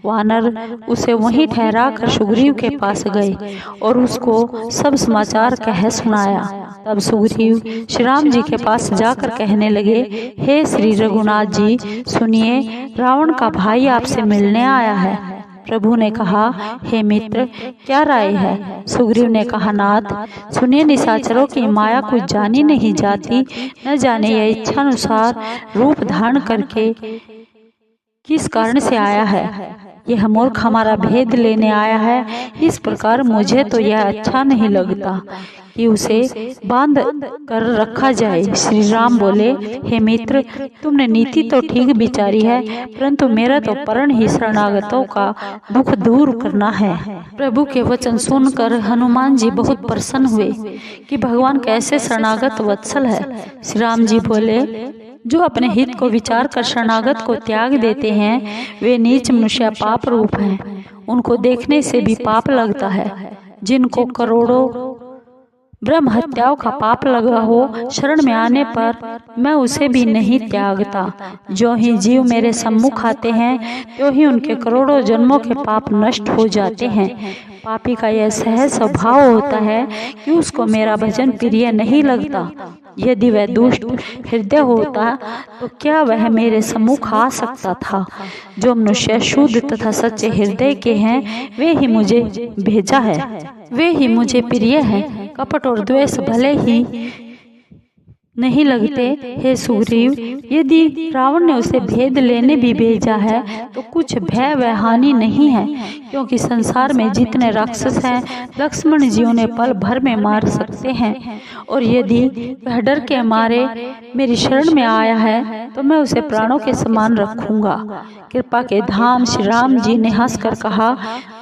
वानर उसे वहीं ठहरा कर सुग्रीव के पास गए और उसको सब समाचार कह सुनाया। तब सुग्रीव श्री राम जी के पास जाकर कहने लगे, हे श्री रघुनाथ जी, सुनिए, रावण का भाई आपसे मिलने आया है। प्रभु ने कहा, हे मित्र, क्या राय है? सुग्रीव ने कहा, नाथ सुनिए, निशाचरों की माया कुछ जानी नहीं जाती, न जाने यह इच्छानुसार रूप धारण करके किस कारण से आया है। यह मूर्ख हमारा भेद लेने आया है। इस प्रकार मुझे तो यह अच्छा नहीं लगता कि उसे बांध कर रखा जाए। श्री राम बोले, हे मित्र, तुमने नीति तो ठीक विचारी है, परंतु मेरा तो परण ही शरणागतों का दुख दूर करना है। प्रभु के वचन सुनकर हनुमान जी बहुत प्रसन्न हुए कि भगवान कैसे शरणागत वत्सल है। श्री राम जी बोले, जो अपने हित को विचार कर शरणागत को त्याग देते हैं, वे नीच मनुष्य पाप रूप हैं। उनको देखने से भी पाप लगता है। जिनको करोड़ों ब्रह्म हत्याओं का पाप लगा हो, शरण में आने पर मैं उसे भी नहीं त्यागता। जो ही जीव मेरे सम्मुख आते हैं, तो ही उनके करोड़ों जन्मों के पाप नष्ट हो जाते हैं। पापी का यह सहज स्वभाव होता है कि उसको मेरा भजन प्रिय नहीं लगता। यदि वह दुष्ट हृदय होता तो क्या वह मेरे सम्मुख आ सकता था? जो मनुष्य शुद्ध तथा सच्चे हृदय के हैं वे ही मुझे भेजा है, वे ही मुझे प्रिय हैं। कपट और द्वेष भले ही नहीं लगते। हे सुग्रीव, यदि रावण ने उसे भेद लेने भी भेजा है तो कुछ भय व हानि नहीं है, क्योंकि संसार में जितने राक्षस हैं लक्ष्मण जी उन्हें पल भर में मार सकते हैं। और यदि वह डर के मारे मेरी शरण में आया है तो मैं उसे प्राणों के समान रखूंगा। कृपा के धाम श्री राम जी ने हंसकर कहा,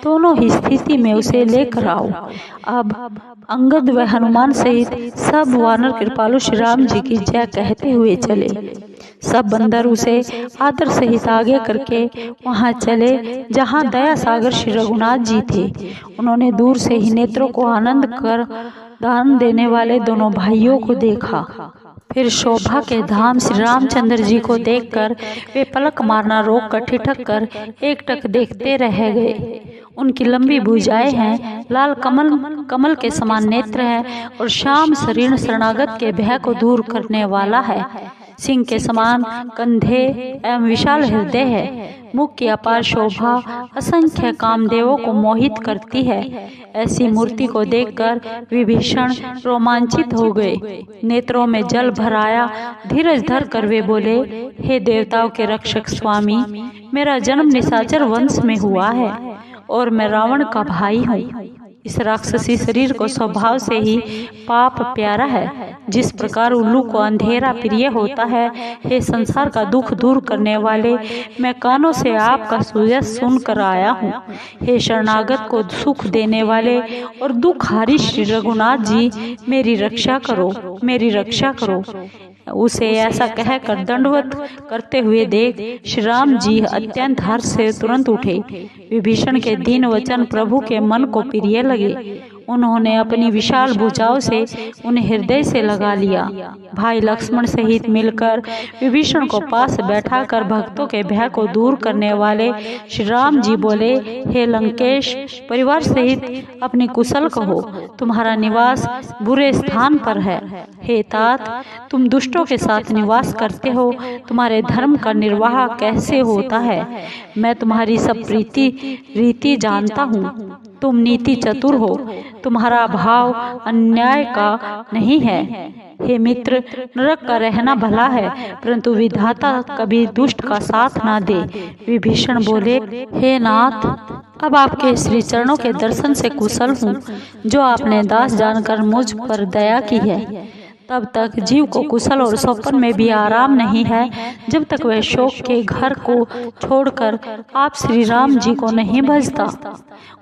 दोनों ही स्थिति में उसे लेकर आओ। अब अंगद व हनुमान सहित सब वानर कृपालु श्री राम जी की जय कहते हुए चले। सब बंदर उसे आदर सहित आगे करके वहां चले जहां दया सागर श्री रघुनाथ जी थे। उन्होंने दूर से ही नेत्रों को आनंद कर दान देने वाले दोनों भाइयों को देखा। फिर शोभा के धाम श्री रामचंद्र जी को देखकर वे पलक मारना रोक कर ठिठक कर एकटक देखते रह गए। उनकी लंबी भुजाएं हैं, लाल कमल के समान नेत्र है और श्याम शरीर शरणागत के भय को दूर करने वाला है। सिंह के समान कंधे एवं विशाल हृदय है। मुख की अपार शोभा असंख्य कामदेवों को मोहित करती है। ऐसी मूर्ति को देखकर विभीषण रोमांचित हो गए। नेत्रों में जल भर आया। धीरज धर कर वे बोले, हे देवताओं के रक्षक स्वामी, मेरा जन्म निशाचर वंश में हुआ है और मैं रावण का भाई हूँ। इस राक्षसी शरीर को स्वभाव से ही पाप प्यारा है। जिस प्रकार उल्लू को अंधेरा प्रिय होता है, हे संसार का दुख दूर करने वाले, मैं कानों से आपका सुजस सुनकर आया हूँ। हे शरणागत को सुख देने वाले और दुखहारी श्री रघुनाथ जी, मेरी रक्षा करो, मेरी रक्षा करो। उसे ऐसा कहकर दंडवत करते हुए देख श्री राम जी अत्यंत हर्ष से तुरंत उठे। विभीषण के दीन वचन प्रभु के मन को प्रिय लगे। उन्होंने अपनी विशाल भुजाओं से उन्हें हृदय से लगा लिया। भाई लक्ष्मण सहित मिलकर विभीषण को पास बैठाकर भक्तों के भय को दूर करने वाले श्री राम जी बोले, हे लंकेश, परिवार सहित अपनी कुशल कहो, तुम्हारा निवास बुरे स्थान पर है। हे तात, तुम दुष्टों के साथ निवास करते हो, तुम्हारे धर्म का निर्वाह कैसे होता है? मैं तुम्हारी सब रीति जानता हूँ। तुम नीति चतुर हो, तुम्हारा भाव अन्याय का नहीं है। हे मित्र, नरक का रहना भला है, परंतु विधाता कभी दुष्ट का साथ ना दे। विभीषण बोले, हे नाथ, अब आपके श्री चरणों के दर्शन से कुशल हूँ, जो आपने दास जानकर मुझ पर दया की है। तब तक जीव को कुशल और स्वप्न में भी आराम नहीं है, जब तक वह शोक के घर को छोड़कर आप श्री राम जी को नहीं भजता।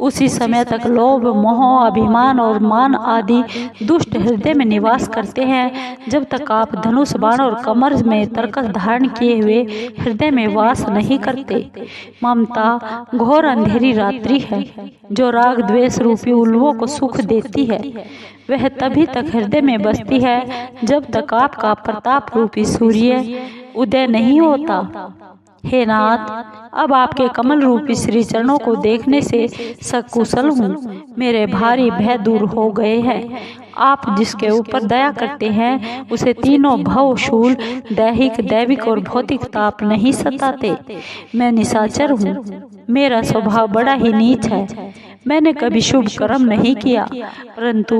उसी समय तक लोभ, मोह, अभिमान और मान आदि दुष्ट हृदय में निवास करते हैं, जब तक आप धनुष, बाण और कमर में तरकस धारण किए हुए हृदय में वास नहीं करते। ममता घोर अंधेरी रात्रि है, जो राग द्वेष रूपी उल्लुओं को सुख देती है। वह तभी तक हृदय में बसती है जब तक आपका प्रताप रूपी सूर्य उदय नहीं होता। हे नाथ, अब आपके कमल रूपी श्री चरणों को देखने से सकुशल हूँ। मेरे भारी भय दूर हो गए हैं। आप जिसके ऊपर दया करते हैं उसे तीनों भव, शूल, दैहिक, दैविक और भौतिक ताप नहीं सताते। मैं निशाचर हूँ, मेरा स्वभाव बड़ा ही नीच है। मैंने कभी शुभ कर्म नहीं किया, परंतु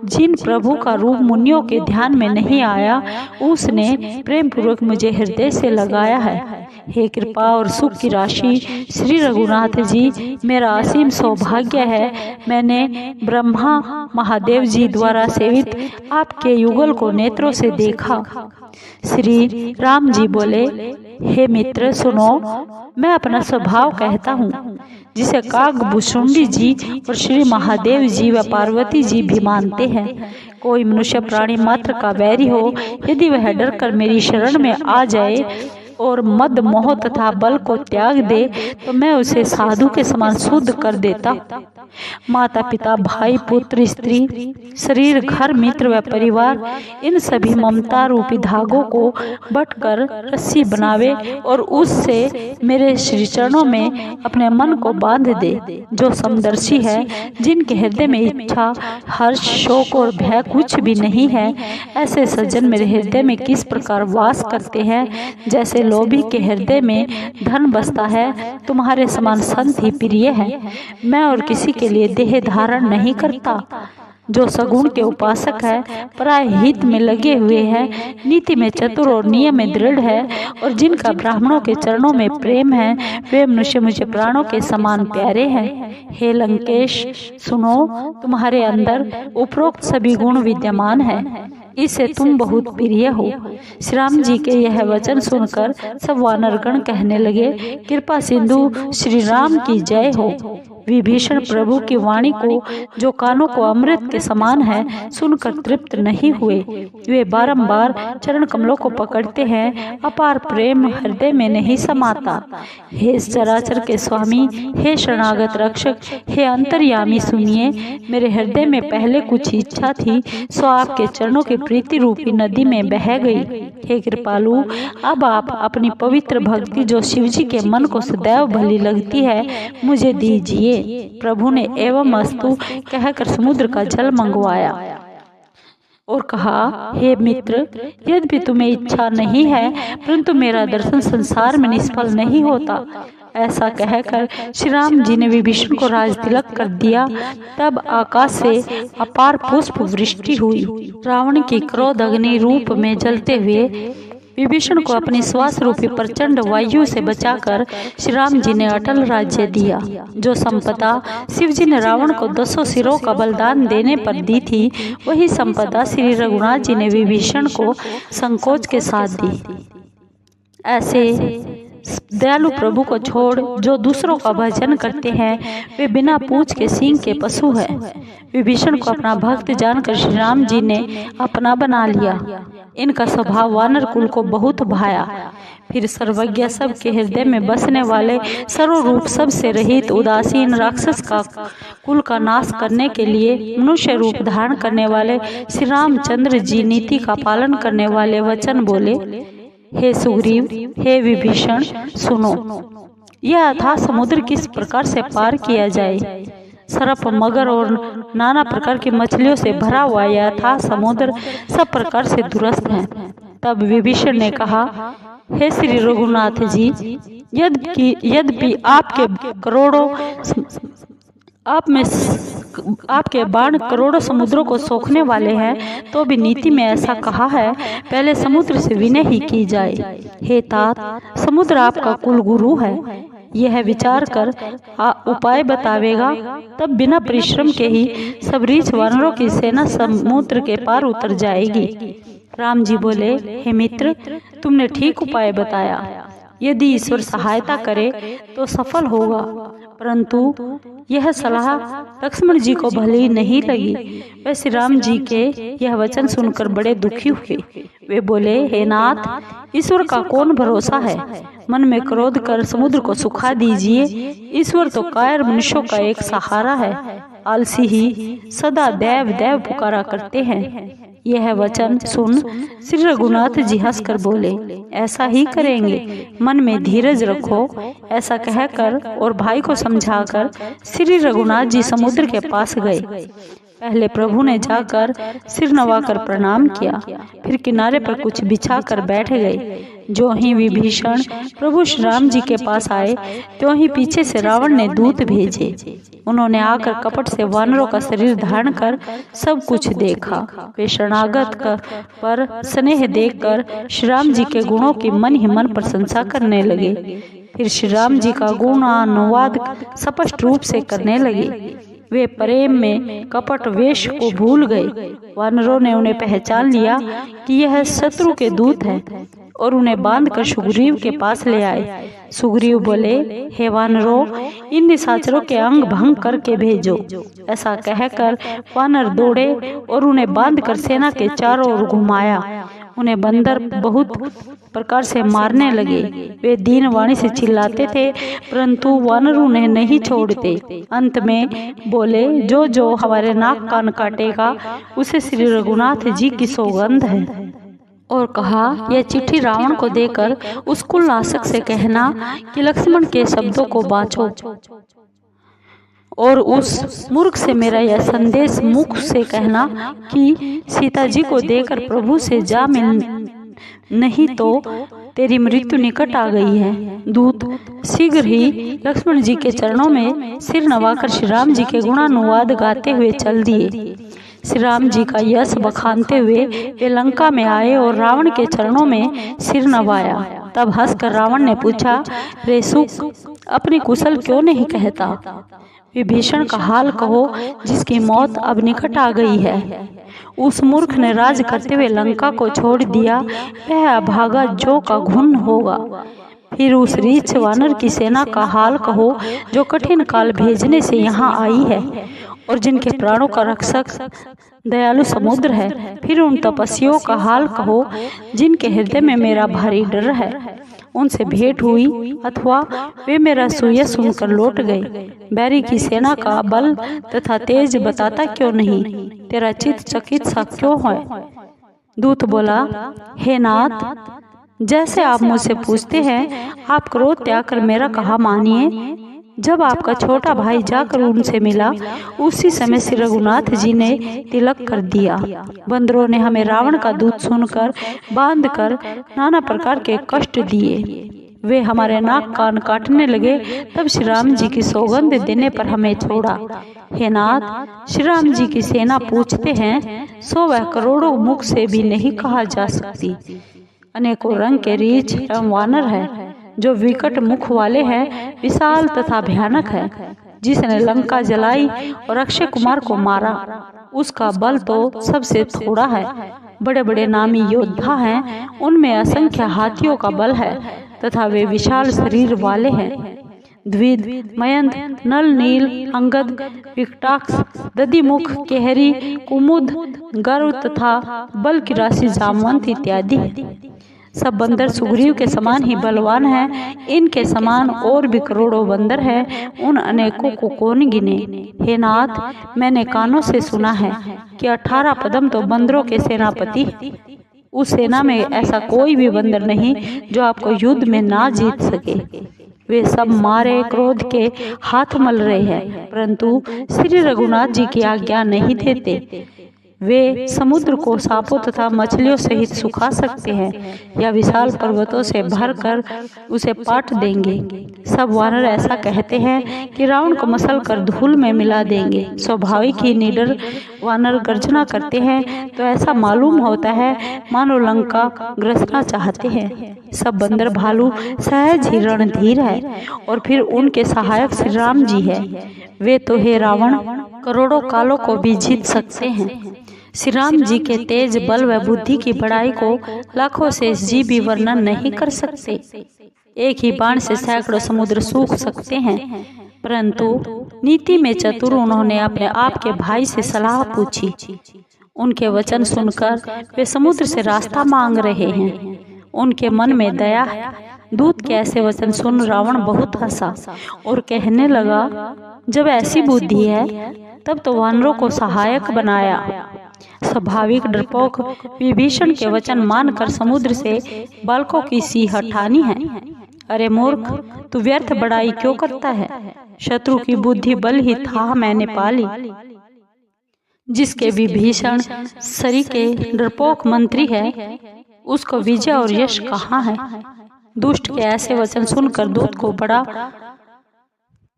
जिन प्रभु का रूप मुनियों के ध्यान में नहीं आया, उसने प्रेम पूर्वक मुझे हृदय से लगाया है। हे कृपा और सुख की राशि श्री रघुनाथ जी, मेरा असीम सौभाग्य है, मैंने ब्रह्मा महादेव जी द्वारा सेवित आपके युगल को नेत्रों से देखा। श्री राम जी बोले, हे मित्र सुनो, मैं अपना स्वभाव कहता हूँ, जिसे कागभूषुंडी जी और श्री महादेव जी व पार्वती जी भी मानते हैं। कोई मनुष्य प्राणी मात्र का वैरी हो, यदि वह डरकर मेरी शरण में आ जाए और मद मोह तथा बल को त्याग दे तो मैं उसे साधु के समान शुद्ध कर देता। माता पिता भाई पुत्र स्त्री शरीर घर मित्र व परिवार इन सभी ममता रूपी धागों को बटकर रस्सी बनावे और उससे मेरे श्री चरणों में अपने मन को बांध दे। जो समदर्शी है, जिनके हृदय में इच्छा हर्ष शोक और भय कुछ भी नहीं है, ऐसे सज्जन मेरे हृदय में किस प्रकार वास करते हैं। जैसे लोभी के हृदय में धन बसता है, तुम्हारे समान संत ही प्रिय है। मैं और किसी के लिए देह धारण नहीं करता। जो सगुण के उपासक है, पराय हित में लगे हुए हैं, नीति में चतुर और नियम में दृढ़ है और जिनका ब्राह्मणों के चरणों में प्रेम है, वे मनुष्य मुझे प्राणों के समान प्यारे हैं। हे लंकेश, सुनो, तुम्हारे अंदर उपरोक्त सभी गुण विद्यमान हैं, इससे तुम बहुत प्रिय हो। श्री राम जी के यह वचन सुनकर सब वानरगण कहने लगे, कृपा सिंधु श्री राम की जय हो। विभीषण प्रभु की वाणी को, जो कानों को अमृत के समान है, सुनकर तृप्त नहीं हुए। वे बारंबार चरण कमलों को पकड़ते हैं, अपार प्रेम हृदय में नहीं समाता। हे चराचर के स्वामी, हे शरणागत रक्षक, हे अंतर्यामी, सुनिए, मेरे हृदय में पहले कुछ इच्छा थी, सो आपके चरणों की प्रीति रूपी नदी में बह गई। हे कृपालु, अब आप अपनी पवित्र भक्ति जो शिवजी के मन को सदैव भली लगती है, मुझे दीजिए। प्रभु ने एवं अस्तु कहकर समुद्र का जल मंगवाया और कहा, हे मित्र, यद्यपि तुम्हें इच्छा नहीं है, परंतु मेरा दर्शन संसार में निष्फल नहीं होता। ऐसा कहकर श्री राम जी ने विभीषण को राज तिलक कर दिया। तब आकाश से अपार पुष्प वृष्टि हुई। रावण की क्रोध अग्नि रूप में जलते हुए विभीषण को अपनी श्वास रूपी प्रचंड वायु से बचाकर श्री राम जी ने अटल राज्य दिया। जो संपदा शिव जी ने रावण को 10 सिरों का बलिदान देने पर दी थी, वही संपदा श्री रघुनाथ जी ने विभीषण को संकोच के साथ दी। ऐसे दयालु प्रभु को छोड़ जो दूसरों का भजन करते हैं, वे बिना पूंछ के सींग के पशु हैं। विभीषण को अपना भक्त जानकर श्री राम जी ने अपना बना लिया। इनका स्वभाव वानर कुल को बहुत भाया। फिर सर्वज्ञ सबके हृदय में बसने वाले, सर्वरूप सबसे रहित उदासीन राक्षस का कुल का नाश करने के लिए मनुष्य रूप धारण करने वाले श्री रामचंद्र जी नीति का पालन करने वाले वचन बोले, हे सुग्रीव, हे विभीषण, सुनो, यह अथाह समुद्र किस प्रकार से पार किया जाए। सर्प, मगर और नाना प्रकार की मछलियों से भरा हुआ यह अथाह समुद्र सब प्रकार से दुरस्त है। तब विभीषण ने कहा, हे श्री रघुनाथ जी, यद्यपि आपके बाण करोड़ों समुद्रों को सोखने वाले हैं, तो भी नीति में ऐसा कहा है, पहले समुद्र से विनय ही की जाए। हे तात, समुद्र आपका कुल गुरु है, यह विचार कर उपाय बतावेगा, तब बिना परिश्रम के ही सब रीछ वानरों की सेना समुद्र के पार उतर जाएगी। राम जी बोले, हे मित्र, तुमने ठीक उपाय बताया। यदि ईश्वर सहायता करे तो सफल होगा, परंतु यह सलाह लक्ष्मण जी को भली नहीं लगी। वे श्री राम जी के यह वचन सुनकर बड़े दुखी हुए। वे बोले, हे नाथ, ईश्वर का कौन भरोसा है, मन में क्रोध कर समुद्र को सुखा दीजिए। ईश्वर तो कायर मनुष्यों का एक सहारा है, आलसी ही सदा देव देव पुकारा करते हैं। यह वचन सुन श्री रघुनाथ जी हंसकर बोले, ऐसा ही करेंगे, मन में धीरज रखो। ऐसा कहकर और भाई को समझाकर श्री रघुनाथ जी समुद्र के पास गए। पहले प्रभु ने जाकर सिर नवाकर प्रणाम किया, फिर किनारे पर कुछ बिछा कर बैठ गए। जो ही विभीषण प्रभु श्री राम जी के पास आए, त्यों ही पीछे से रावण ने दूत भेजे। उन्होंने आकर कपट से वानरों का शरीर धारण कर सब कुछ देखा। वे शरणागत पर स्नेह देखकर श्री राम जी के गुणों की मन ही मन प्रशंसा करने लगे। फिर श्री राम जी का गुणानुवाद स्पष्ट रूप से करने लगे। वे प्रेम में कपट वेश को भूल गए। वानरों ने उन्हें पहचान लिया कि यह शत्रु के दूत हैं और उन्हें बांधकर सुग्रीव के पास ले आए। सुग्रीव बोले, हे वानरों, इन निशाचरों के अंग भंग करके भेजो। ऐसा कहकर वानर दौड़े और उन्हें बांधकर सेना के चारों ओर घुमाया। उन्हें बंदर बहुत प्रकार से मारने लगे। वे दीन वाणी से चिल्लाते थे, परंतु वानर उन्हें नहीं छोड़ते। अंत में बोले, जो जो हमारे नाक कान काटेगा उसे श्री रघुनाथ जी की सौगंध है। और कहा, यह चिट्ठी रावण को देकर उस कुलनाशक से कहना कि लक्ष्मण के शब्दों को बाँचो, और उस मूर्ख से मेरा यह संदेश मुख से कहना कि सीता जी को देकर प्रभु से जा मिल, नहीं तो तेरी मृत्यु निकट आ गई है। दूत शीघ्र ही लक्ष्मण जी के चरणों में सिर नवाकर श्री राम जी के गुणानुवाद गाते हुए चल दिए। श्री राम जी का यश बखानते हुए वे लंका में आए और रावण के चरणों में सिर नवाया। तब हंसकर रावण ने पूछा, रे सुक, अपनी कुशल क्यों नहीं कहता? विभीषण का हाल कहो, जिसकी मौत अब निकट आ गई है। उस मूर्ख ने राज करते हुए लंका को छोड़ दिया, वह अभागा जो का घुन होगा। फिर उस रीछ वानर की सेना का हाल कहो, जो कठिन काल भेजने से यहाँ आई है और जिनके प्राणों का रक्षक दयालु समुद्र है। फिर उन तपस्वियों का हाल कहो, जिनके हृदय में मेरा भारी डर है। उनसे भेंट हुई अथवा वे मेरा सुयश सुनकर लौट गए। बैरी की सेना का बल तथा तेज बताता क्यों नहीं? तेरा चित्त चकित सा क्यों है? दूत बोला, हे नाथ, जैसे आप मुझसे पूछते हैं, आप क्रोध त्याग कर मेरा कहा मानिए। जब आपका छोटा भाई जाकर उनसे मिला, उसी समय श्री रघुनाथ जी ने तिलक कर दिया। बंदरों ने हमें रावण का दूत सुनकर बांधकर नाना प्रकार के कष्ट दिए। वे हमारे नाक कान काटने लगे। तब श्री राम जी की सौगंध देने पर हमें छोड़ा। हे नाथ, श्री राम जी की सेना पूछते हैं, सो वह करोड़ों मुख से भी नहीं कहा जा सकती। अनेकों रंग के रीछ एवं वानर है, जो विकट मुख वाले हैं, विशाल तथा भयानक है। जिसने लंका जलाई और अक्षय कुमार को मारा, उसका बल तो सबसे थोड़ा है। बड़े बड़े नामी योद्धा हैं, उनमें असंख्य हाथियों का बल है तथा वे विशाल शरीर वाले हैं। द्विद, मयंत, नल, नील, अंगद, विकटाक्ष, दधिमुख, केहरी, कुमुद, गरुड़ तथा बल की राशि जामवंत इत्यादि। सब बंदर सुग्रीव के समान ही बलवान हैं। इनके समान और भी करोड़ों बंदर हैं, उन अनेकों को कौन गिने? हे नाथ, मैंने कानों से सुना है कि 18 पदम तो बंदरों के सेनापति। उस सेना में ऐसा कोई भी बंदर नहीं जो आपको युद्ध में ना जीत सके। वे सब मारे क्रोध के हाथ मल रहे हैं, परंतु श्री रघुनाथ जी की आज्ञा नहीं देते। वे समुद्र को सांपों तथा मछलियों सहित सुखा सकते हैं या विशाल पर्वतों से भरकर उसे पाट देंगे। सब वानर ऐसा कहते हैं कि रावण को मसल कर धूल में मिला देंगे। स्वाभाविक ही निडर वानर गर्जना करते हैं तो ऐसा मालूम होता है मानो लंका ग्रसना चाहते हैं। सब बंदर भालू सहज ही रणधीर है और फिर उनके सहायक श्री राम जी है। वे तो हे रावण करोड़ों कालों को भी जीत सकते हैं। श्री राम जी के तेज बल व बुद्धि की बड़ाई को लाखों से जी भी वर्णन नहीं कर सकते। एक ही बाण से सैकड़ों समुद्र सूख सकते हैं, परंतु नीति में चतुर उन्होंने अपने आप के भाई से सलाह पूछी। उनके वचन सुनकर वे समुद्र से रास्ता मांग रहे हैं। उनके मन में दया है। दूत के ऐसे वचन सुन रावण बहुत हंसा और कहने लगा, जब ऐसी बुद्धि है तब तो वानरों को सहायक बनाया। स्वाभाविक डरपोक विभीषण के वचन मानकर समुद्र से बालकों की सी हठानी है। अरे मूर्ख, तू व्यर्थ बड़ाई क्यों करता है? शत्रु की बुद्धि बल ही था मैंने पाली। जिसके विभीषण सरी के डरपोक मंत्री है, उसको विजय और यश कहाँ है? दुष्ट के ऐसे वचन सुनकर दूत को बड़ा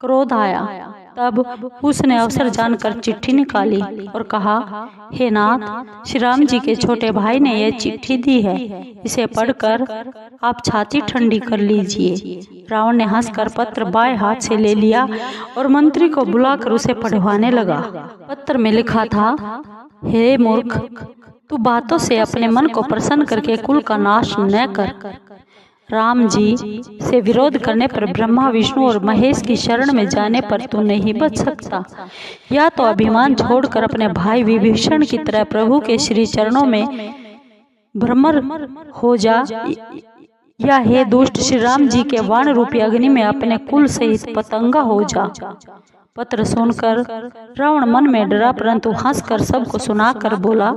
क्रोध आया। तब उसने अवसर जानकर चिट्ठी निकाली और कहा, हे नाथ, श्री राम जी के छोटे भाई ने यह चिट्ठी दी है, इसे पढ़कर आप छाती ठंडी कर लीजिए। रावण ने हंसकर पत्र बाएं हाथ से ले लिया और मंत्री को बुलाकर उसे पढ़वाने लगा। पत्र में लिखा था, हे मूर्ख, तू बातों से अपने मन को प्रसन्न करके कुल का नाश न कर। राम जी से विरोध करने पर ब्रह्मा, विष्णु और महेश की शरण में जाने पर तू नहीं बच सकता। या तो अभिमान छोड़कर अपने भाई विभीषण की तरह प्रभु के श्री चरणों में भ्रमर हो जा, या हे दुष्ट श्री राम जी के वाण रूपी अग्नि में अपने कुल सहित पतंगा हो जा। पत्र सुनकर रावण मन में डरा, परंतु हंसकर सबको सुनाकर बोला,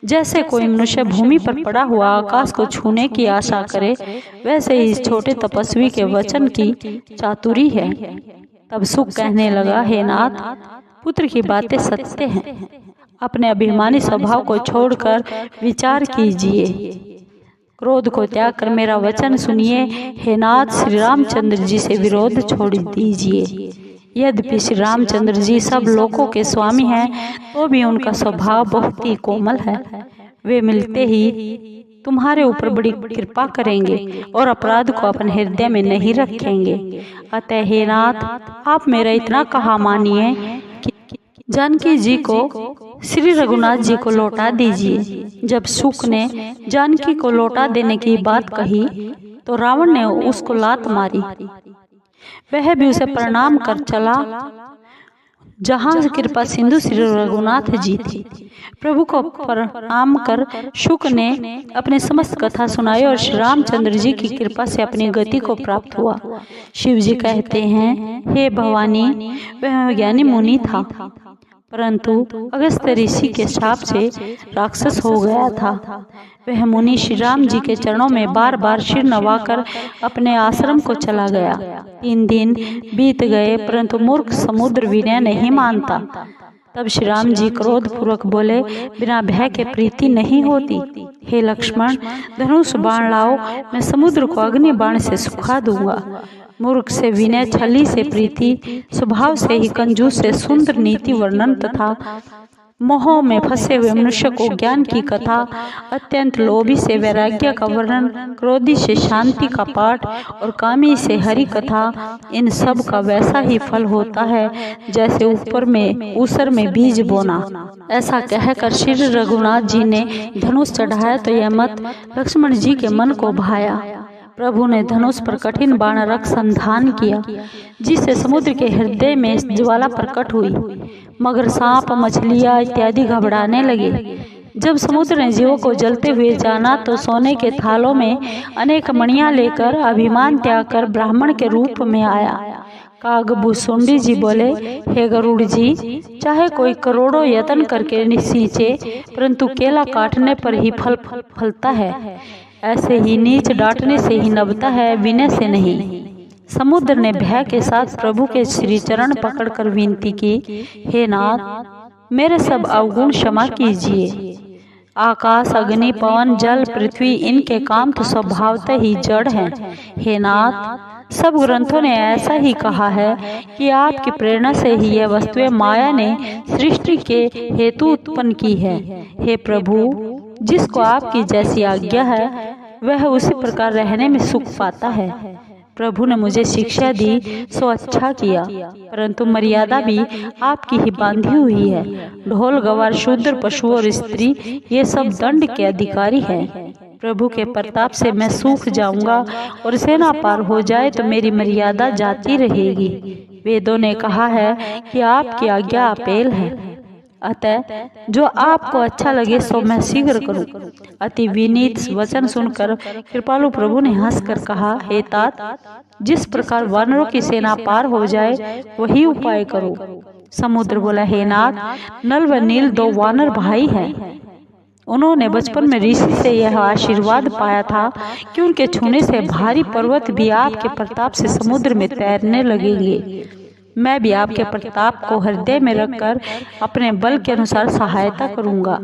जैसे कोई मनुष्य भूमि पर पड़ा हुआ आकाश को छूने की आशा करे, वैसे ही इस छोटे तपस्वी के वचन की चातुरी है। तब सुख कहने लगा, हे नाथ, पुत्र की बातें सत्य हैं। अपने अभिमानी स्वभाव को छोड़कर विचार कीजिए, क्रोध को त्याग कर मेरा वचन सुनिए। हे नाथ, श्री रामचंद्र जी से विरोध छोड़ दीजिए। यद्यपि श्री रामचंद्र जी सब लोगों के स्वामी हैं, तो भी उनका स्वभाव बहुत ही कोमल है। वे मिलते ही तुम्हारे ऊपर बड़ी कृपा करेंगे और अपराध को अपने हृदय में नहीं रखेंगे। अतः हे नाथ, आप मेरा इतना कहा मानिए कि जानकी जी को श्री रघुनाथ जी को लौटा दीजिए। जब शुक ने जानकी को लौटा देने की बात कही तो रावण ने उसको लात मारी। वह भी उसे प्रणाम कर चला। जहाँ कृपा सिंधु श्री रघुनाथ जी थी। प्रभु को प्रणाम कर शुक ने अपने समस्त कथा सुनाई और श्री रामचंद्र जी की कृपा से अपनी गति को प्राप्त हुआ। शिव जी कहते हैं, हे भवानी, वह ज्ञानी मुनि था, परंतु अगस्त ऋषि के शाप से राक्षस हो गया था। वह मुनि श्री राम जी के चरणों में बार बार सिर नवाकर अपने आश्रम को चला गया। 3 दिन बीत गए, परंतु मूर्ख समुद्र विनय नहीं मानता। तब श्री राम जी क्रोध पूर्वक बोले, बिना भय के प्रीति नहीं होती। हे लक्ष्मण, धनुष बाण लाओ, मैं समुद्र को अग्नि बाण से सुखा दूंगा। मूर्ख से विनय, छली से प्रीति, स्वभाव से ही कंजूस से सुंदर नीति वर्णन तथा मोह में फंसे हुए मनुष्य को ज्ञान की कथा, अत्यंत लोभी से वैराग्य का वर्णन, क्रोधी से शांति का पाठ और कामी से हरि कथा, इन सब का वैसा ही फल होता है जैसे ऊसर में बीज बोना। ऐसा कहकर श्री रघुनाथ जी ने धनुष चढ़ाया तो यह मत लक्ष्मण जी के मन को भाया। प्रभु ने धनुष पर कठिन बाण रख संधान किया, जिससे समुद्र के हृदय में ज्वाला प्रकट हुई। मगर, सांप, मछलियां इत्यादि घबराने लगे। जब समुद्र ने जीवों को जलते हुए जाना तो सोने के थालों में अनेक मणियां लेकर अभिमान त्याग कर ब्राह्मण के रूप में आया। कागभूषुंडी जी बोले, हे गरुड़ जी, चाहे कोई करोड़ों यत्न करके सींचे, परंतु केला काटने पर ही फल फलता है। ऐसे ही नीच डांटने से ही नभता है, विनय से नहीं। समुद्र ने भय के साथ प्रभु के श्री चरण पकड़कर विनती की, हे नाथ, मेरे सब अवगुण क्षमा कीजिए। आकाश, अग्नि, पवन, जल, पृथ्वी, इनके काम तो स्वभावतः ही जड़ हैं। हे नाथ, सब ग्रंथों ने ऐसा ही कहा है कि आपकी प्रेरणा से ही यह वस्तुएं माया ने सृष्टि के हेतु उत्पन्न की है। हे प्रभु, जिसको आपकी जैसी आज्ञा है वह उसी प्रकार रहने में सुख पाता है। प्रभु ने मुझे शिक्षा दी सो अच्छा किया, परंतु मर्यादा भी आपकी ही बांधी हुई है। ढोल, गवार, शूद्र, पशु और स्त्री, ये सब दंड के अधिकारी हैं। प्रभु के प्रताप से मैं सूख जाऊंगा और सेना पार हो जाए तो मेरी मर्यादा जाती रहेगी। वेदों ने कहा है कि आपकी आज्ञा अपेल है, अतः जो आपको अच्छा लगे सो मैं शीघ्र करूं। अति विनीत वचन सुनकर कृपालु प्रभु ने हंसकर कहा, हे तात, जिस प्रकार वानरों की सेना पार हो जाए वही उपाय करो। समुद्र बोला, हे नाथ, नल व नील 2 वानर भाई हैं। उन्होंने बचपन में ऋषि से यह आशीर्वाद पाया था कि उनके छूने से भारी पर्वत भी आपके प्रताप से समुद्र में तैरने लगेंगे। मैं भी आपके प्रताप को हृदय में रखकर अपने बल के अनुसार सहायता करूंगा।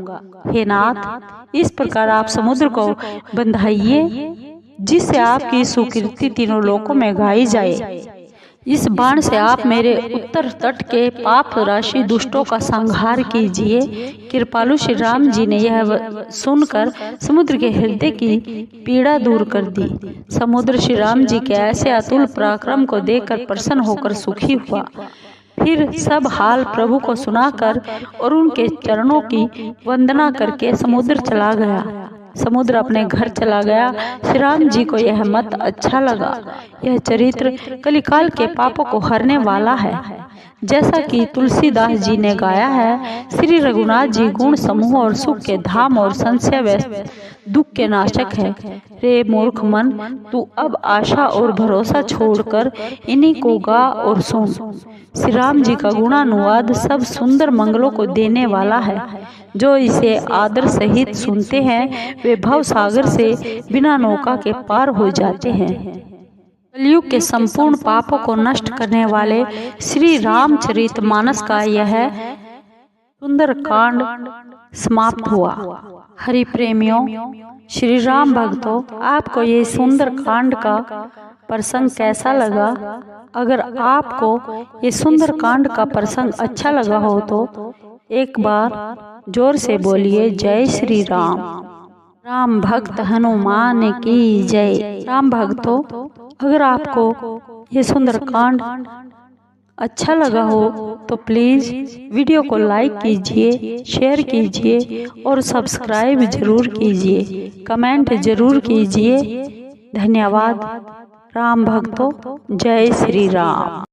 हे नाथ, इस प्रकार आप समुद्र को बंधाइए, जिससे आपकी सुकीर्ति तीनों लोकों में गाई जाए। इस बाण से आप मेरे उत्तर तट के पाप राशि दुष्टों का संहार कीजिए। कृपालु श्री राम जी ने यह सुनकर समुद्र के हृदय की पीड़ा दूर कर दी। समुद्र श्री राम जी के ऐसे अतुल पराक्रम को देखकर प्रसन्न होकर सुखी हुआ। फिर सब हाल प्रभु को सुनाकर और उनके चरणों की वंदना करके समुद्र चला गया। समुद्र अपने घर चला गया। श्री राम जी को यह मत अच्छा लगा। यह चरित्र कलिकाल के पापों को हरने वाला है। जैसा कि तुलसीदास जी ने गाया है, श्री रघुनाथ जी गुण समूह और सुख के धाम और संशय व दुख के नाशक है। रे मूर्ख मन, तू अब आशा और भरोसा छोड़कर इन्हीं को गा और सुन। श्री राम जी का गुणानुवाद सब सुंदर मंगलों को देने वाला है। जो इसे आदर सहित सुनते हैं वे भव सागर से बिना नौका के पार हो जाते हैं। कलयुग के संपूर्ण पापों को नष्ट करने वाले श्री रामचरितमानस का यह सुंदर कांड समाप्त हुआ। हरि प्रेमियों, श्री राम भक्तों, आपको ये सुंदर कांड का प्रसंग कैसा लगा? अगर आपको ये सुंदर कांड का प्रसंग अच्छा लगा हो तो एक बार जोर से बोलिए जय श्री राम। राम भक्त हनुमान की जय। राम भक्तों, अगर आपको ये सुंदर कांड अच्छा लगा हो तो प्लीज़ वीडियो को लाइक कीजिए, शेयर कीजिए और सब्सक्राइब जरूर कीजिए, कमेंट जरूर कीजिए। धन्यवाद। राम भक्तों, जय श्री राम।